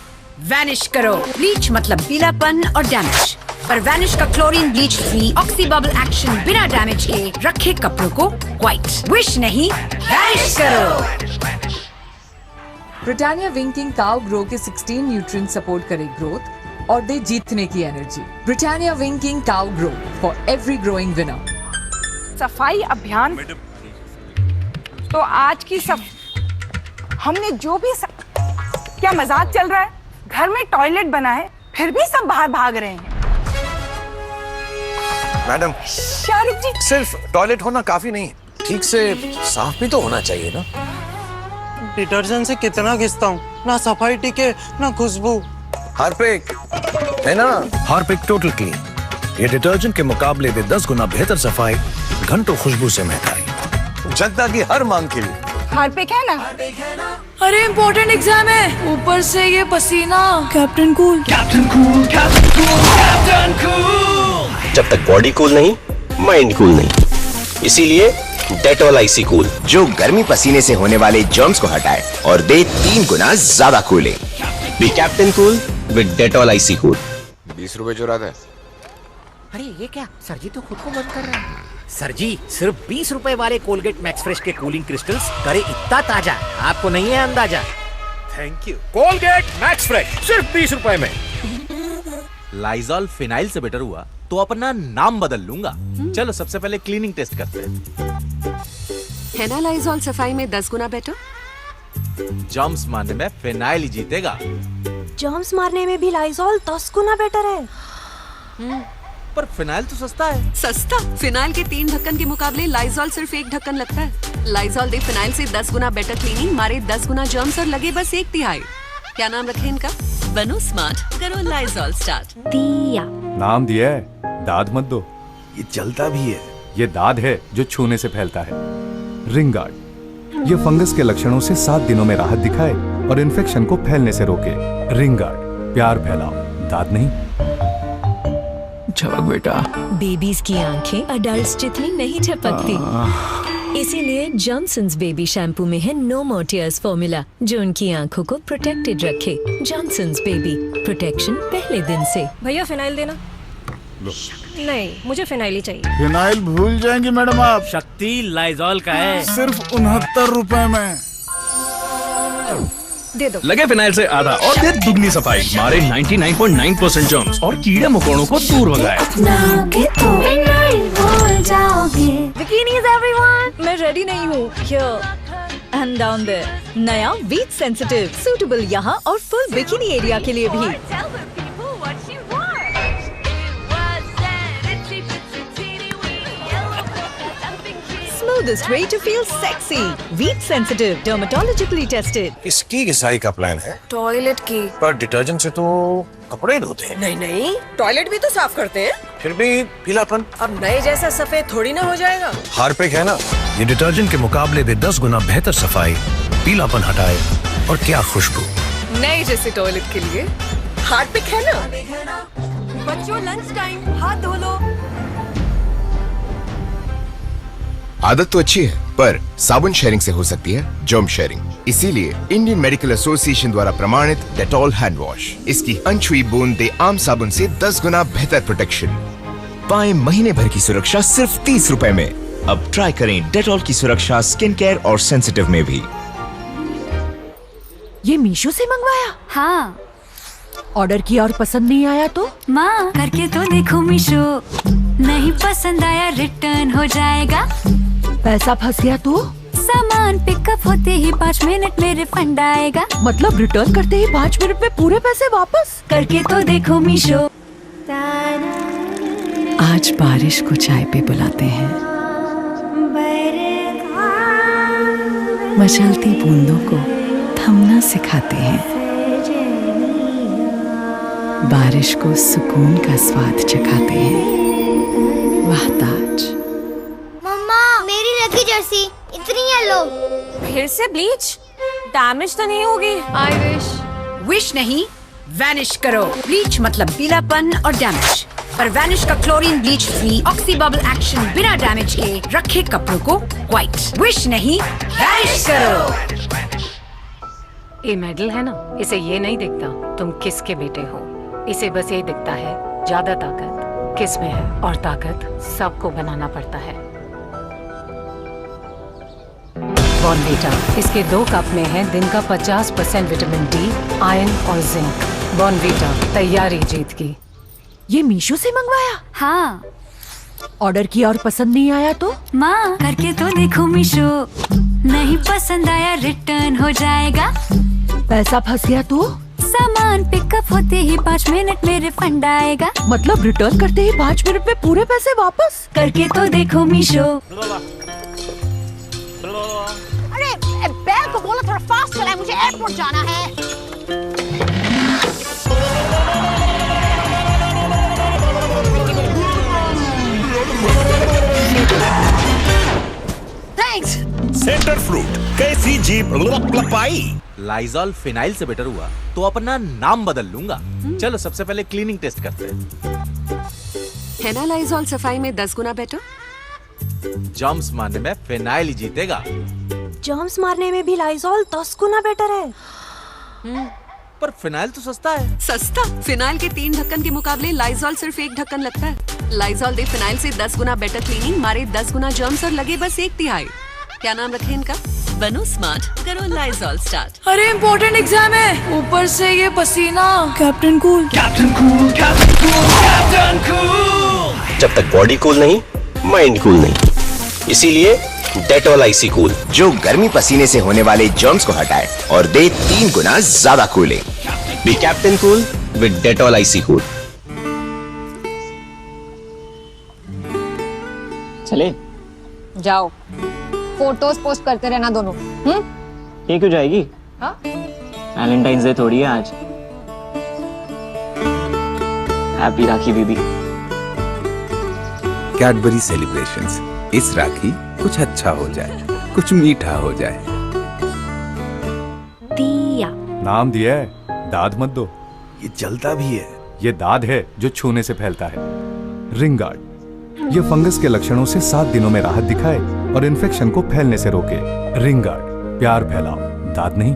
वैनिश करो। ब्लीच मतलब पीलापन और डैमेज, पर वैनिश का chlorine bleach free oxy bubble action बिना डैमेज के रखे कपड़ों को व्हाइट। विश नहीं, वैनिश करो। ब्रिटानिया विंकिंग काउ ग्रो के 16 न्यूट्रिएंट सपोर्ट करे ग्रोथ और दे जीतने की energy. Britannia winking cow grow for every growing winner. सफाई अभियान। तो आज की हमने जो भी क्या मजाक चल रहा है? घर में टॉयलेट बना है, फिर भी सब बाहर भाग रहे हैं। मैडम, शाहरुख जी, सिर्फ टॉयलेट होना काफी नहीं, ठीक से साफ भी तो होना चाहिए ना। डिटर्जेंट से कितना घिसता हूँ, ना सफाई टिके ना खुशबू। हार्पिक है ना? हार्पिक टोटल क्लीन, ये डिटर्जेंट के मुकाबले में 10 गुना बेहतर सफाई, घंटों खुशबू से महकाई। जनता की हर मांग के लिए हार्पिक है ना? अरे इम्पोर्टेंट एग्जाम है, ऊपर से ये पसीना। Captain Cool, Captain Cool, Captain Cool, Captain Cool. जब तक बॉडी कूल नहीं, माइंड कूल नहीं। इसीलिए डेटॉल आईसी कूल, जो गर्मी पसीने से होने वाले जर्म्स को हटाए और दे 3 गुना ज्यादा cooling. Be Captain Cool with Dettol ice cool. 20 रुपए चुराता है। अरे ये क्या, सर जी तो खुद को बंद कर रहे हैं। सर जी सिर्फ 20 रुपए वाले कोलगेट मैक्स फ्रेश के कूलिंग क्रिस्टल्स करे इतना ताजा, आपको नहीं है अंदाजा। Thank you. Colgate max fresh सिर्फ 20 रुपए में। लाइजॉल फिनाइल से बेटर हुआ तो अपना नाम बदल लूंगा। चलो सबसे पहले क्लीनिंग टेस्ट करते हैं। है ना लाइजॉल सफाई में 10 गुना बेटर? जर्म्स मारने में फिनाइल ही जीतेगा। जर्म्स मारने में भी लाइजॉल 10 गुना बेटर है। पर फिनाइल तो सस्ता है। सस्ता? फिनाइल के 3 ढक्कन के मुकाबले लाइजॉल सिर्फ 1 ढक्कन लगता है। लाइजॉल दे फिनाइल से 10 गुना बेटर क्लीनिंग, मारे 10 गुना जर्म्स और लगे बस 1/3। क्या नाम रखें इनका? बनो स्मार्ट, करो लाइजॉल स्टार्ट। दिया नाम दिया है, दाद मत दो। ये जलता भी है। ये दाद है जो छूने से फैलता है। रिंग गार्ड, ये फंगस के लक्षणों से 7 दिनों में राहत दिखाए और इन्फेक्शन को फैलने से रोके। रिंग गार्ड, प्यार फैलाओ, दाद नहीं। झपक बेटा। बेबीज की आंखें अडल्ट्स जितनी नहीं झपकती, इसीलिए जॉनसन्स बेबी शैम्पू में है नो मोर टीयर्स फॉर्मूला, जो उनकी आंखों को प्रोटेक्टेड रखे। जॉनसन्स बेबी, प्रोटेक्शन पहले दिन से। भैया फिनाइल देना। नहीं, मुझे फिनाइल ही चाहिए। फिनाइल भूल जाएंगे मैडम आप। शक्ति लाइजॉल का है, सिर्फ 69 रुपए में। दे दो। लगे फिनाइल से आधा और दे दुगनी सफाई, मारे 99.9% जर्म्स और कीड़े मकोड़ों को दूर भगाए। Bikinis everyone. मैं रेडी नहीं हूँ। Here and down there. नया वीट सेंसिटिव, सूटेबल यहाँ और फुल बिकिनी एरिया के लिए भी। Smoothest way to feel sexy. Wheat sensitive, dermatologically tested. इसकी घिसाई का प्लान है, टॉयलेट की। पर डिटर्जेंट से तो कपड़े धोते हैं। नहीं नहीं, टॉयलेट भी तो साफ करते हैं। फिर भी पीलापन। अब नए जैसा सफेद थोड़ी ना हो जाएगा। हार्पिक है ना, ये डिटर्जेंट के मुकाबले में 10 गुना बेहतर सफाई, पीलापन हटाए और क्या खुशबू। नए जैसे टॉयलेट के लिए हार्पिक है ना। बच्चों लंच टाइम, हाथ धो लो। आदत तो अच्छी है, पर साबुन शेयरिंग से हो सकती है जर्म शेयरिंग। इसीलिए इंडियन मेडिकल एसोसिएशन द्वारा प्रमाणित डेटॉल हैंड वॉश, इसकी अनछुई बूंद दे आम साबुन से 10 गुना बेहतर प्रोटेक्शन। पाएं महीने भर की सुरक्षा सिर्फ 30 रुपए में। अब ट्राई करें डेटॉल की सुरक्षा स्किन केयर और सेंसिटिव में भी। ये मीशो से मंगवाया? हाँ। ऑर्डर किया और पसंद नहीं आया तो? माँ करके तो देखो मीशो, नहीं पसंद आया रिटर्न हो जाएगा। पैसा फंस गया तो? सामान पिकअप होते ही 5 मिनट में रिफंड आएगा। मतलब रिटर्न करते ही 5 मिनट में पूरे पैसे वापस? करके तो देखो मीशो। आज बारिश को चाय पे बुलाते हैं, मचलती बूंदों को थमना सिखाते हैं, बारिश को सुकून का स्वाद चखाते हैं। वाह ताज। मम्मा मेरी लकी जर्सी इतनी येलो। फिर से ब्लीच? डैमेज तो नहीं होगी? I wish. विश नहीं, वैनिश करो। ब्लीच मतलब पीलापन और डैमेज, पर वैनिश का chlorine bleach free oxy bubble action बिना डैमेज के रखे कपड़ों को व्हाइट। विश नहीं, वैनिश करो। ये मेडल है ना, इसे ये नहीं दिखता तुम किसके बेटे हो, इसे बस ये दिखता है ज्यादा ताकत किस में है, और ताकत सबको बनाना पड़ता है। बॉर्नवीटा, इसके 2 कप में है दिन का 50% विटामिन डी, आयरन और जिंक। बॉर्नवीटा, तैयारी जीत की। ये मीशो से मंगवाया? हाँ। ऑर्डर किया और पसंद नहीं आया तो? माँ करके तो देखो मीशो, नहीं पसंद आया रिटर्न हो जाएगा। पैसा फंस गया तो? सामान पिकअप होते ही 5 मिनट में रिफंड आएगा। मतलब रिटर्न करते ही 5 मिनट में पूरे पैसे वापस? करके तो देखो मीशो। अरे बैग को बोलो थोड़ा फास्ट चलाए, मुझे एयरपोर्ट जाना है। सेंटर फ्रूट कैसी जीप पाई। लाइजॉल फिनाइल से बेटर हुआ तो अपना नाम बदल लूंगा। चलो सबसे पहले क्लीनिंग टेस्ट करते हैं। है ना लाइजॉल सफाई में 10 गुना बेटर। जर्म्स मारने में फिनाइल ही जीतेगा। जर्म्स मारने में भी लाइजॉल 10 गुना बेटर है। पर फिनाइल तो सस्ता है। सस्ता? फिनाइल के 3 ढक्कन के मुकाबले लाइजॉल सिर्फ 1 ढक्कन लगता है। लाइजॉल दे फिनाइल से 10 गुना बेटर क्लीनिंग, मारे 10 गुना जर्म्स और लगे बस 1/3। क्या नाम रखे इनका? बनो स्मार्ट, करो लाइजॉल स्टार्ट। अरे इम्पोर्टेंट एग्जाम है, ऊपर से ये पसीना। Captain Cool, Captain Cool, Captain Cool, Captain Cool. जब तक बॉडी कूल नहीं, माइंड कूल नहीं। इसीलिए डेटॉल आईसी कूल, जो गर्मी पसीने से होने वाले जर्म्स को हटाए और दे 3 गुना ज्यादा cooling. Be Captain Cool with Dettol ice cool. चले जाओ, फोटोज पोस्ट करते रहना दोनों। ये क्यों जाएगी? वैलेंटाइंस डे थोड़ी है आज। हैप्पी राखी दीदी। कैडबरी सेलिब्रेशंस, इस राखी कुछ अच्छा हो जाए, कुछ मीठा हो जाए। दिया नाम दिया है, दाद मत दो। ये जलता भी है। ये दाद है जो छूने से फैलता है। रिंग गार्ड, ये फंगस के लक्षणों से 7 दिनों में राहत दिखाए और इन्फेक्शन को फैलने से रोके। रिंग गार्ड, प्यार फैलाओ, दाद नहीं।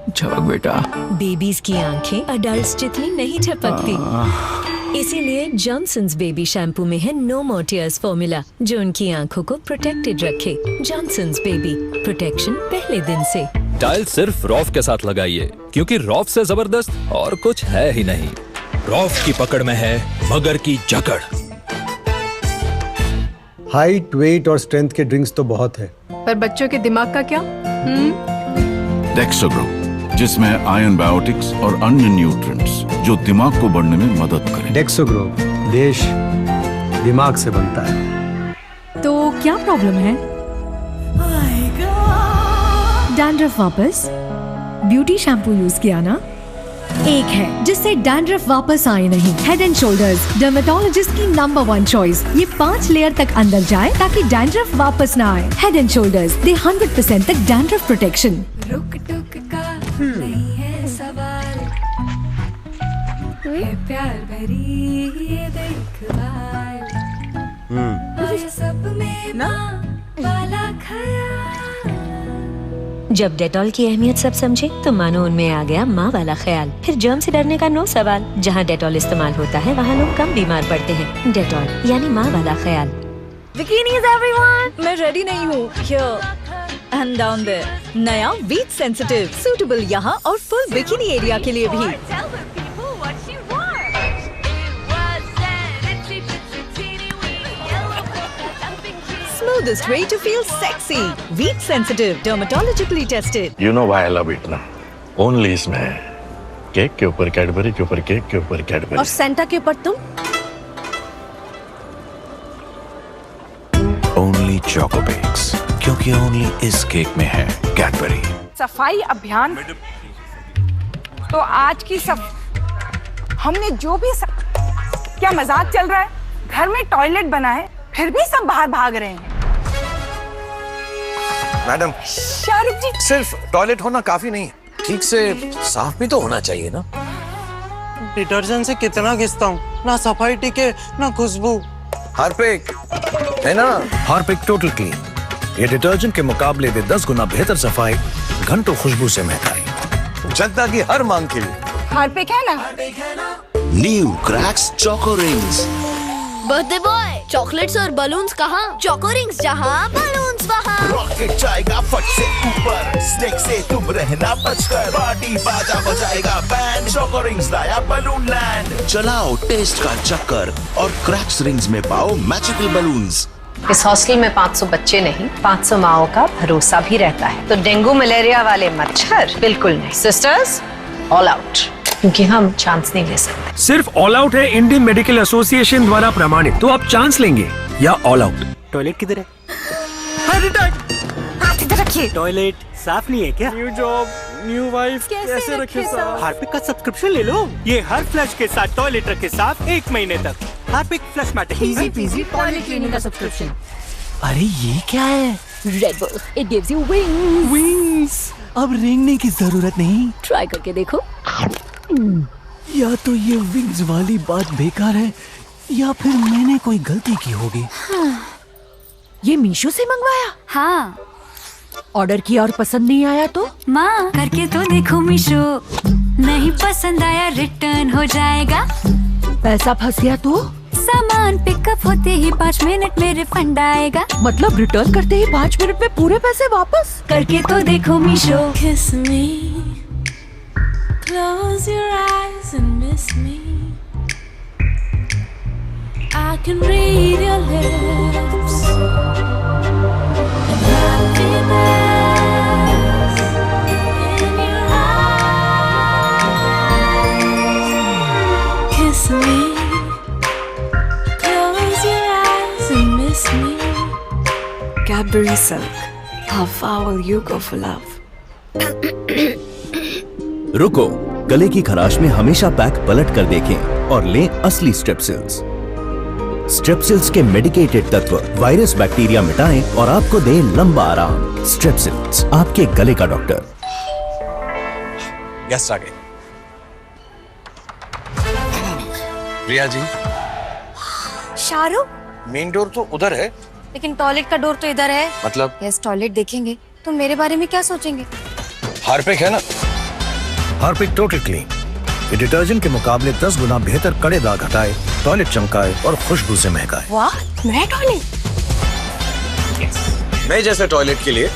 झपक बेटा। बेबीज की आंखें अडल्ट्स जितनी नहीं झपकती, इसीलिए जॉनसन्स बेबी शैम्पू में है नो मोर टीयर्स फॉर्मूला, जो उनकी आंखों को प्रोटेक्टेड रखे। जॉनसन्स बेबी, प्रोटेक्शन पहले दिन से। टाइल सिर्फ रॉफ के साथ लगाइए, क्योंकि रॉफ से जबरदस्त और कुछ है ही नहीं। रॉफ की पकड़ में है मगर की जकड़। हाइट, वेट और स्ट्रेंथ के ड्रिंक्स तो बहुत है, पर बच्चों के दिमाग का क्या? डेक्सोग्रो, जिसमें आयरन, बायोटिक्स और अन्य न्यूट्रिएंट्स जो दिमाग को बढ़ने में मदद करें। डेक्सोग्रो, देश दिमाग से बनता है। तो क्या प्रॉब्लम है? डैंड्रफ वापस? ब्यूटी शैम्पू यूज किया ना? एक है जिससे डैंड्रफ वापस आए नहीं। हेड एंड शोल्डर्स, डर्मेटोलॉजिस्ट की नंबर 1 चॉइस। ये 5 लेयर तक अंदर जाए ताकि डैंड्रफ वापस ना आए। हेड एंड शोल्डर्स दे 100% तक डैंड्रफ प्रोटेक्शन। रुक टुक का नहीं है सवाल, ये प्यार भरी ये देखभाल, आए सब में माँ वाला ख्याल। जब डेटॉल की अहमियत सब समझे तो मानो उनमें आ गया माँ वाला ख्याल। फिर जर्म से डरने का नो सवाल। जहाँ डेटॉल इस्तेमाल होता है वहाँ लोग कम बीमार पड़ते हैं। डेटॉल यानी माँ वाला ख्याल। बिकिनीज एवरीवन, मैं रेडी नहीं हूँ। Here and down there. नया वीट सेंसिटिव, सूटेबल यहाँ और फुल बिकिनी एरिया के लिए भी। Smoothest way to feel sexy. Wheat sensitive, dermatologically tested. You know why I love it ना? Only इसमें केक के ऊपर कैडबरी के ऊपर केक के ऊपर कैडबरी। और सेंटा के ऊपर तुम? ओनली चोको बेक्स, क्योंकि ओनली इस केक में है कैडबरी। सफाई अभियान तो आज की सब हमने जो भी क्या मजाक चल रहा है? घर में टॉयलेट बना है फिर भी सब बाहर भाग रहे हैं। मैडम, शाहरुख जी, सिर्फ टॉयलेट होना काफी नहीं है, ठीक से साफ भी तो होना चाहिए ना। डिटर्जेंट से कितना घिसता हूँ, ना सफाई टिके ना खुशबू। हार्पिक है ना? हार्पिक टोटल क्लीन, ये डिटर्जेंट के मुकाबले में 10 गुना बेहतर सफाई, घंटों खुशबू से महकाई, जनता की हर मांग के लिए। हार्पिक है ना? New cracks choco rings. Birthday boy, chocolates और बलून्स कहाँ? चोको रिंग्स जहाँ, बलून्स वहाँ। रॉकेट जाएगा फट से ऊपर, स्नेक से तुम रहना बचकर, पार्टी बाजा बजाएगा बैंड, चोको रिंग्स लाया बलून लैंड। चलाओ टेस्ट का चक्कर और क्रैक्स रिंग्स में पाओ मैजिकल बलून्स। इस हॉस्टल में 500 बच्चे नहीं, 500 माओ का भरोसा भी रहता है। तो डेंगू मलेरिया वाले मच्छर बिल्कुल नहीं। सिस्टर्स, ऑल आउट, क्योंकि हम चांस नहीं ले सकते। सिर्फ ऑल आउट है इंडियन मेडिकल एसोसिएशन द्वारा प्रमाणित, तो आप चांस लेंगे या ऑल आउट। टॉयलेट किधर है? रखिए। टॉयलेट साफ नहीं है क्या? न्यू जॉब, न्यू वाइफ, कैसे रखे साफ? हार्पिक का सब्सक्रिप्शन ले लो, ये हर फ्लश के साथ टॉयलेट रखे साफ 1 महीने तक। Harpic flush matter, easy peasy toilet cleaning का सब्सक्रिप्शन। अरे ये क्या है? Red Bull, it gives you wings. Wings. अब रेंगने की जरूरत नहीं। ट्राई करके देखो। या तो ये विंग्स वाली बात बेकार है या फिर मैंने कोई गलती की होगी। ये मीशो से मंगवाया? हाँ। ऑर्डर किया और पसंद नहीं आया तो? माँ करके तो देखो मीशो, नहीं पसंद आया रिटर्न हो जाएगा। पैसा फंस गया तो? सामान पिकअप होते ही 5 मिनट में रिफंड आएगा। मतलब रिटर्न करते ही 5 मिनट में पूरे पैसे वापस? करके तो देखो Meesho. Kiss me, close your eyes and miss me. I can read your lips and happiness in your eyes. Kiss me, close your eyes and miss me. Cadbury Silk. How far will you go for love? रुको, गले की खराश में हमेशा pack पलट कर देखें और लें असली स्ट्रेप्सिल्स। स्ट्रेप्सिल्स के मेडिकेटेड तत्व वायरस बैक्टीरिया मिटाएं और आपको दें लंबा आराम। स्ट्रेप्सिल्स, आपके गले का डॉक्टर। गेस्ट आ गए। प्रिया जी, शाहरुख, मेन डोर तो उधर है। लेकिन टॉयलेट का डोर तो इधर है। मतलब? यस, टॉयलेट देखेंगे तो मेरे बारे में क्या सोचेंगे? हार्पिक है ना? Harpic total clean. ये डिटर्जेंट के मुकाबले 10 गुना बेहतर कड़े दाग हटाए, टॉयलेट चमकाए और खुशबू से महकाए। वाह, मैं टॉयलेट? मैं जैसे टॉयलेट के लिए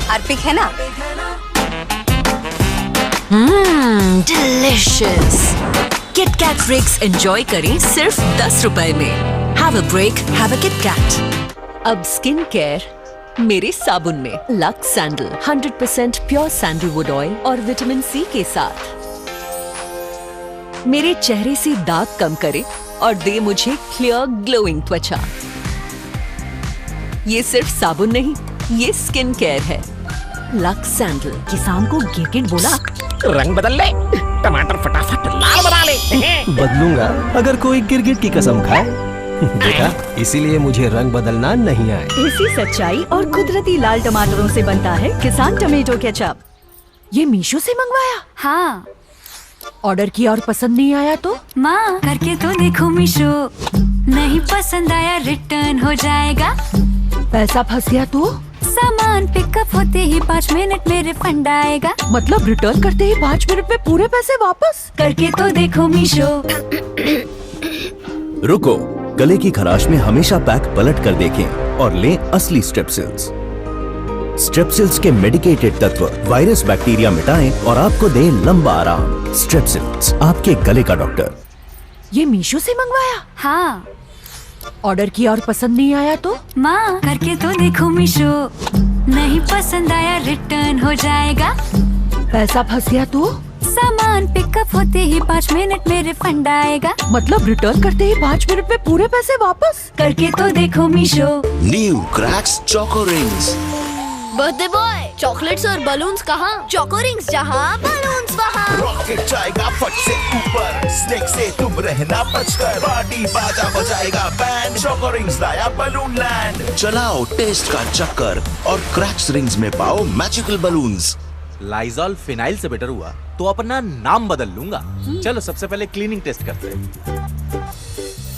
हार्पिक है ना? डिलिशियस। किटकैट फ्रिक्स एंजॉय करें सिर्फ 10 रुपए में। Have a break, have a KitKat. अब स्किन केयर मेरे साबुन में Lux sandal 100% pure sandalwood oil और विटामिन सी के साथ मेरे चेहरे से दाग कम करे और दे मुझे क्लियर ग्लोइंग त्वचा। ये सिर्फ साबुन नहीं, ये स्किन केयर है। Lux sandal. किसान को गिरगिट बोला, रंग बदल ले, टमाटर फटाफट लाल बना ले। बदलूंगा अगर कोई गिरगिट की कसम खाए। देखा, इसीलिए मुझे रंग बदलना नहीं आए। इसी सच्चाई और कुदरती लाल टमाटरों से बनता है किसान टमेटो केचप। ये मीशो से मंगवाया? हाँ। ऑर्डर किया और पसंद नहीं आया तो? माँ करके तो देखो मीशो, नहीं पसंद आया रिटर्न हो जाएगा। पैसा फंस गया तो? सामान पिकअप होते ही 5 मिनट में रिफंड आएगा। मतलब रिटर्न करते ही 5 मिनट में पूरे पैसे वापस? करके तो देखो मीशो। रुको, गले की खराश में हमेशा पैक पलट कर देखें और लें असली स्ट्रेप्सिल्स। स्ट्रेप्सिल्स के मेडिकेटेड तत्व वायरस बैक्टीरिया मिटाएं और आपको दें लंबा आराम। स्ट्रेप्सिल्स, आपके गले का डॉक्टर। ये मीशो से मंगवाया? हाँ। ऑर्डर किया और पसंद नहीं आया तो? माँ करके तो देखो मीशो, नहीं पसंद आया रिटर्न हो जाएगा। पैसा फंस गया तो? सामान पिकअप होते ही 5 मिनट में रिफंड आएगा। मतलब रिटर्न करते ही 5 मिनट में पूरे पैसे वापस? करके तो देखो Meesho. New cracks choco rings. Birthday boy, chocolates और बलून्स कहाँ? चोको रिंग्स जहाँ, बलून्स वहाँ। रॉकेट जाएगा फट से ऊपर, स्नेक से तुम रहना बचकर, पार्टी बाजा बजाएगा बैंड, चोको रिंग्स लाया बलून लैंड। चलाओ टेस्ट का चक्कर और क्रैक्स रिंग्स में पाओ मैजिकल बलून्स। लाइजॉल फिनाइल से बेटर हुआ तो अपना नाम बदल लूंगा। चलो सबसे पहले क्लीनिंग टेस्ट करते हैं।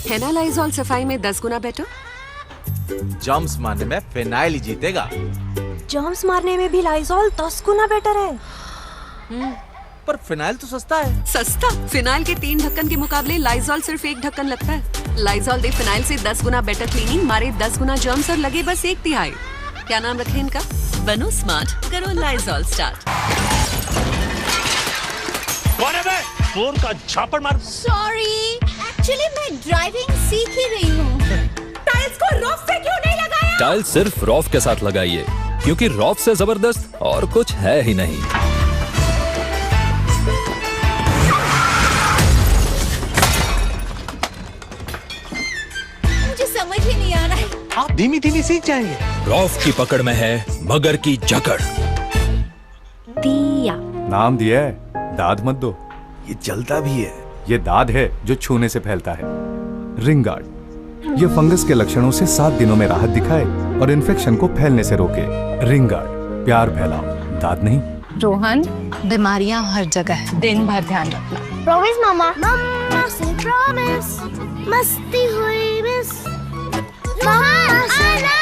है ना लाइजॉल सफाई में 10 गुना बेटर? जर्म्स मारने में फिनाइल ही जीतेगा। जर्म्स मारने में भी लाइजॉल 10 गुना बेटर है। पर फिनाइल तो सस्ता है। सस्ता? फिनाइल के 3 ढक्कन के मुकाबले लाइजॉल सिर्फ 1 ढक्कन लगता है। लाइजॉल दे फिनाइल से 10 गुना बेटर क्लीनिंग, मारे 10 गुना जर्म्स और लगे बस 1/3। क्या नाम रखे इनका? बनो स्मार्ट, करो लाइजॉल स्टार्ट। कौन है बे? फोन का झापड़ मार। सॉरी, एक्चुअली मैं ड्राइविंग सीख ही रही हूँ। टाइल्स को रॉफ से क्यों नहीं लगाया? टाइल्स सिर्फ रॉफ के साथ लगाइए, क्योंकि रॉफ से जबरदस्त और कुछ है ही नहीं। मुझे समझ ही नहीं आ रहा है। आप धीमी धीमी सीख जाएंगे। रॉफ की पकड़ में है मगर की जकड़। दिया नाम दिया है, दाद मत दो। ये जलता भी है। ये दाद है जो छूने से फैलता है। रिंग गार्ड, ये फंगस के लक्षणों से 7 दिनों में राहत दिखाए और इन्फेक्शन को फैलने से रोके। रिंग गार्ड, प्यार फैलाओ, दाद नहीं। रोहन, बीमारियां हर जगह है, दिन भर ध्यान रखना। प्रॉमिस मामा। मम्मा से प्रॉमिस। मस्ती हुई मिस। मम्मा आना।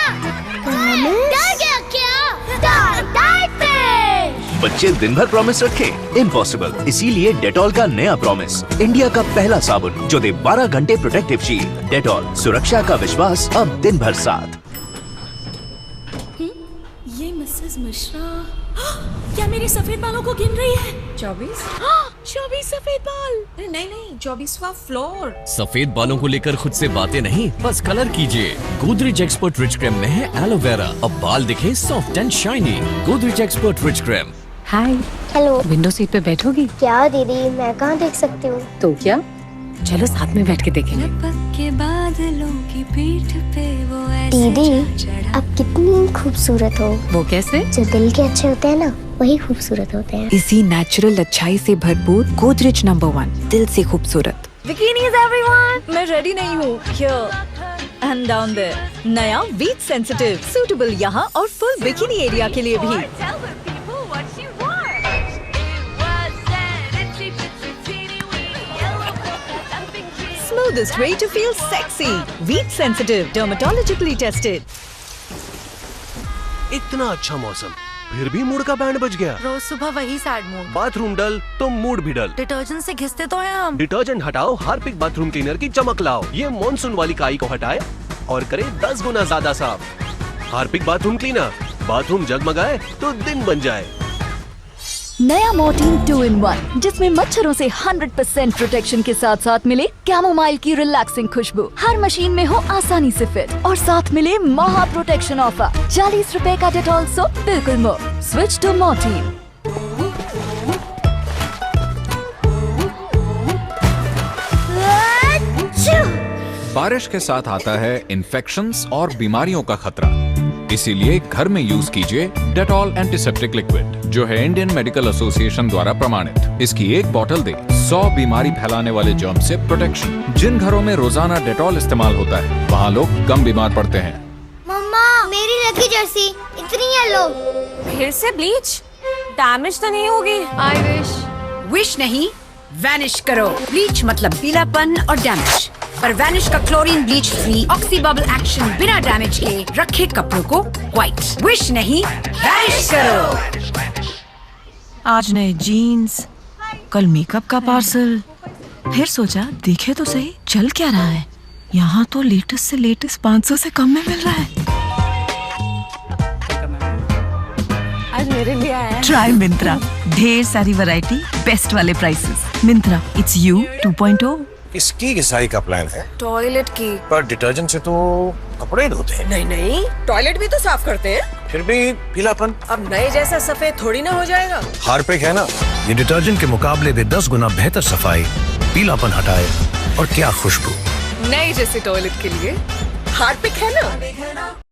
डर गया क्या? डाइट पे। बच्चे दिन भर प्रॉमिस रखे, इम्पॉसिबल। इसीलिए डेटॉल का नया प्रॉमिस, इंडिया का पहला साबुन जो दे 12 घंटे प्रोटेक्टिव शील्ड। डेटॉल, सुरक्षा का विश्वास अब दिन भर साथ। ये मिसेस मिश्रा क्या मेरे सफेद बालों को गिन रही है? 24 सफेद बाल। नहीं 24वां फ्लोर। सफेद बालों को लेकर खुद से बातें नहीं, बस कलर कीजिए। गोदरेज एक्सपर्ट रिच क्रीम में है एलोवेरा, अब बाल दिखे soft and shiny. Godrej expert rich cream. Hi. Hello. Window seat पे बैठोगी? क्या दीदी, मैं कहाँ देख सकती हूँ? तो क्या, चलो साथ में बैठ के देखेंगे। के बादलों की पीठ पे वो दीदी, आप कितनी खूबसूरत हो। वो कैसे? जो दिल के अच्छे होते हैं ना, वही खूबसूरत होते हैं। इसी नेचुरल अच्छाई से भरपूर गोदरेज नंबर 1, दिल से खूबसूरत। बिकिनीज एवरीवन, मैं रेडी नहीं हूँ। Here and down there. नया वीट सेंसिटिव, सूटेबल यहाँ और फुल बिकिनी एरिया के लिए भी। Smoothest way to feel sexy. Wheat sensitive, dermatologically tested. इतना अच्छा मौसम, फिर भी मूड का बैंड बज गया। रोज सुबह वही सैड मूड। बाथरूम डल तो मूड भी डल। डिटर्जेंट से घिसते तो हैं हम। डिटर्जेंट हटाओ, हार्पिक बाथरूम क्लीनर की चमक लाओ। ये मॉनसून वाली काई को हटाए और करे 10 गुना ज्यादा साफ। हार्पिक बाथरूम क्लीनर, बाथरूम जगमगाए तो दिन बन जाए। नया मोर्टीन 2 in 1 जिसमें मच्छरों से 100% प्रोटेक्शन के साथ साथ मिले कैमोमाइल की रिलैक्सिंग खुशबू। हर मशीन में हो आसानी से फिट और साथ मिले महा प्रोटेक्शन ऑफर। 40 रुपए का डेटॉल सोप बिल्कुल मुफ्त। Switch to Mortein. बारिश के साथ आता है इन्फेक्शंस और बीमारियों का खतरा, इसीलिए घर में यूज कीजिए डेटॉल एंटीसेप्टिक लिक्विड, जो है इंडियन मेडिकल एसोसिएशन द्वारा प्रमाणित। इसकी एक बोतल दे 100 बीमारी फैलाने वाले जर्म से प्रोटेक्शन। जिन घरों में रोजाना डेटॉल इस्तेमाल होता है, वहाँ लोग कम बीमार पड़ते हैं। मम्मा, मेरी लकी जर्सी इतनी येलो। फिर से ब्लीच? डैमेज तो नहीं होगी? आई विश नहीं, वैनिश करो। ब्लीच मतलब पीलापन और डैमेज, पर वैनिश का chlorine bleach free oxy bubble action बिना डैमेज के रखे कपड़ों को व्हाइट। विश नहीं, वैनिश करो। आज नए जीन्स, कल मेकअप का पार्सल। फिर सोचा देखे तो सही चल क्या रहा है। यहाँ तो लेटेस्ट से लेटेस्ट 500 से कम में मिल रहा है। आज मेरे लिए आया है। ट्राई मिंत्रा, ढेर सारी वैरायटी, बेस्ट वाले प्राइसेस। Myntra, it's you 2.0। इसकी घिसाई का प्लान है? टॉयलेट की। पर डिटर्जेंट से तो कपड़े धोते हैं। नहीं, टॉयलेट भी तो साफ करते हैं। फिर भी पीलापन। अब नए जैसा सफेद थोड़ी ना हो जाएगा। हार्पिक है ना, ये डिटर्जेंट के मुकाबले भी 10 गुना बेहतर सफाई, पीलापन हटाए और क्या खुशबू। नए जैसे टॉयलेट के लिए हार्पिक है ना।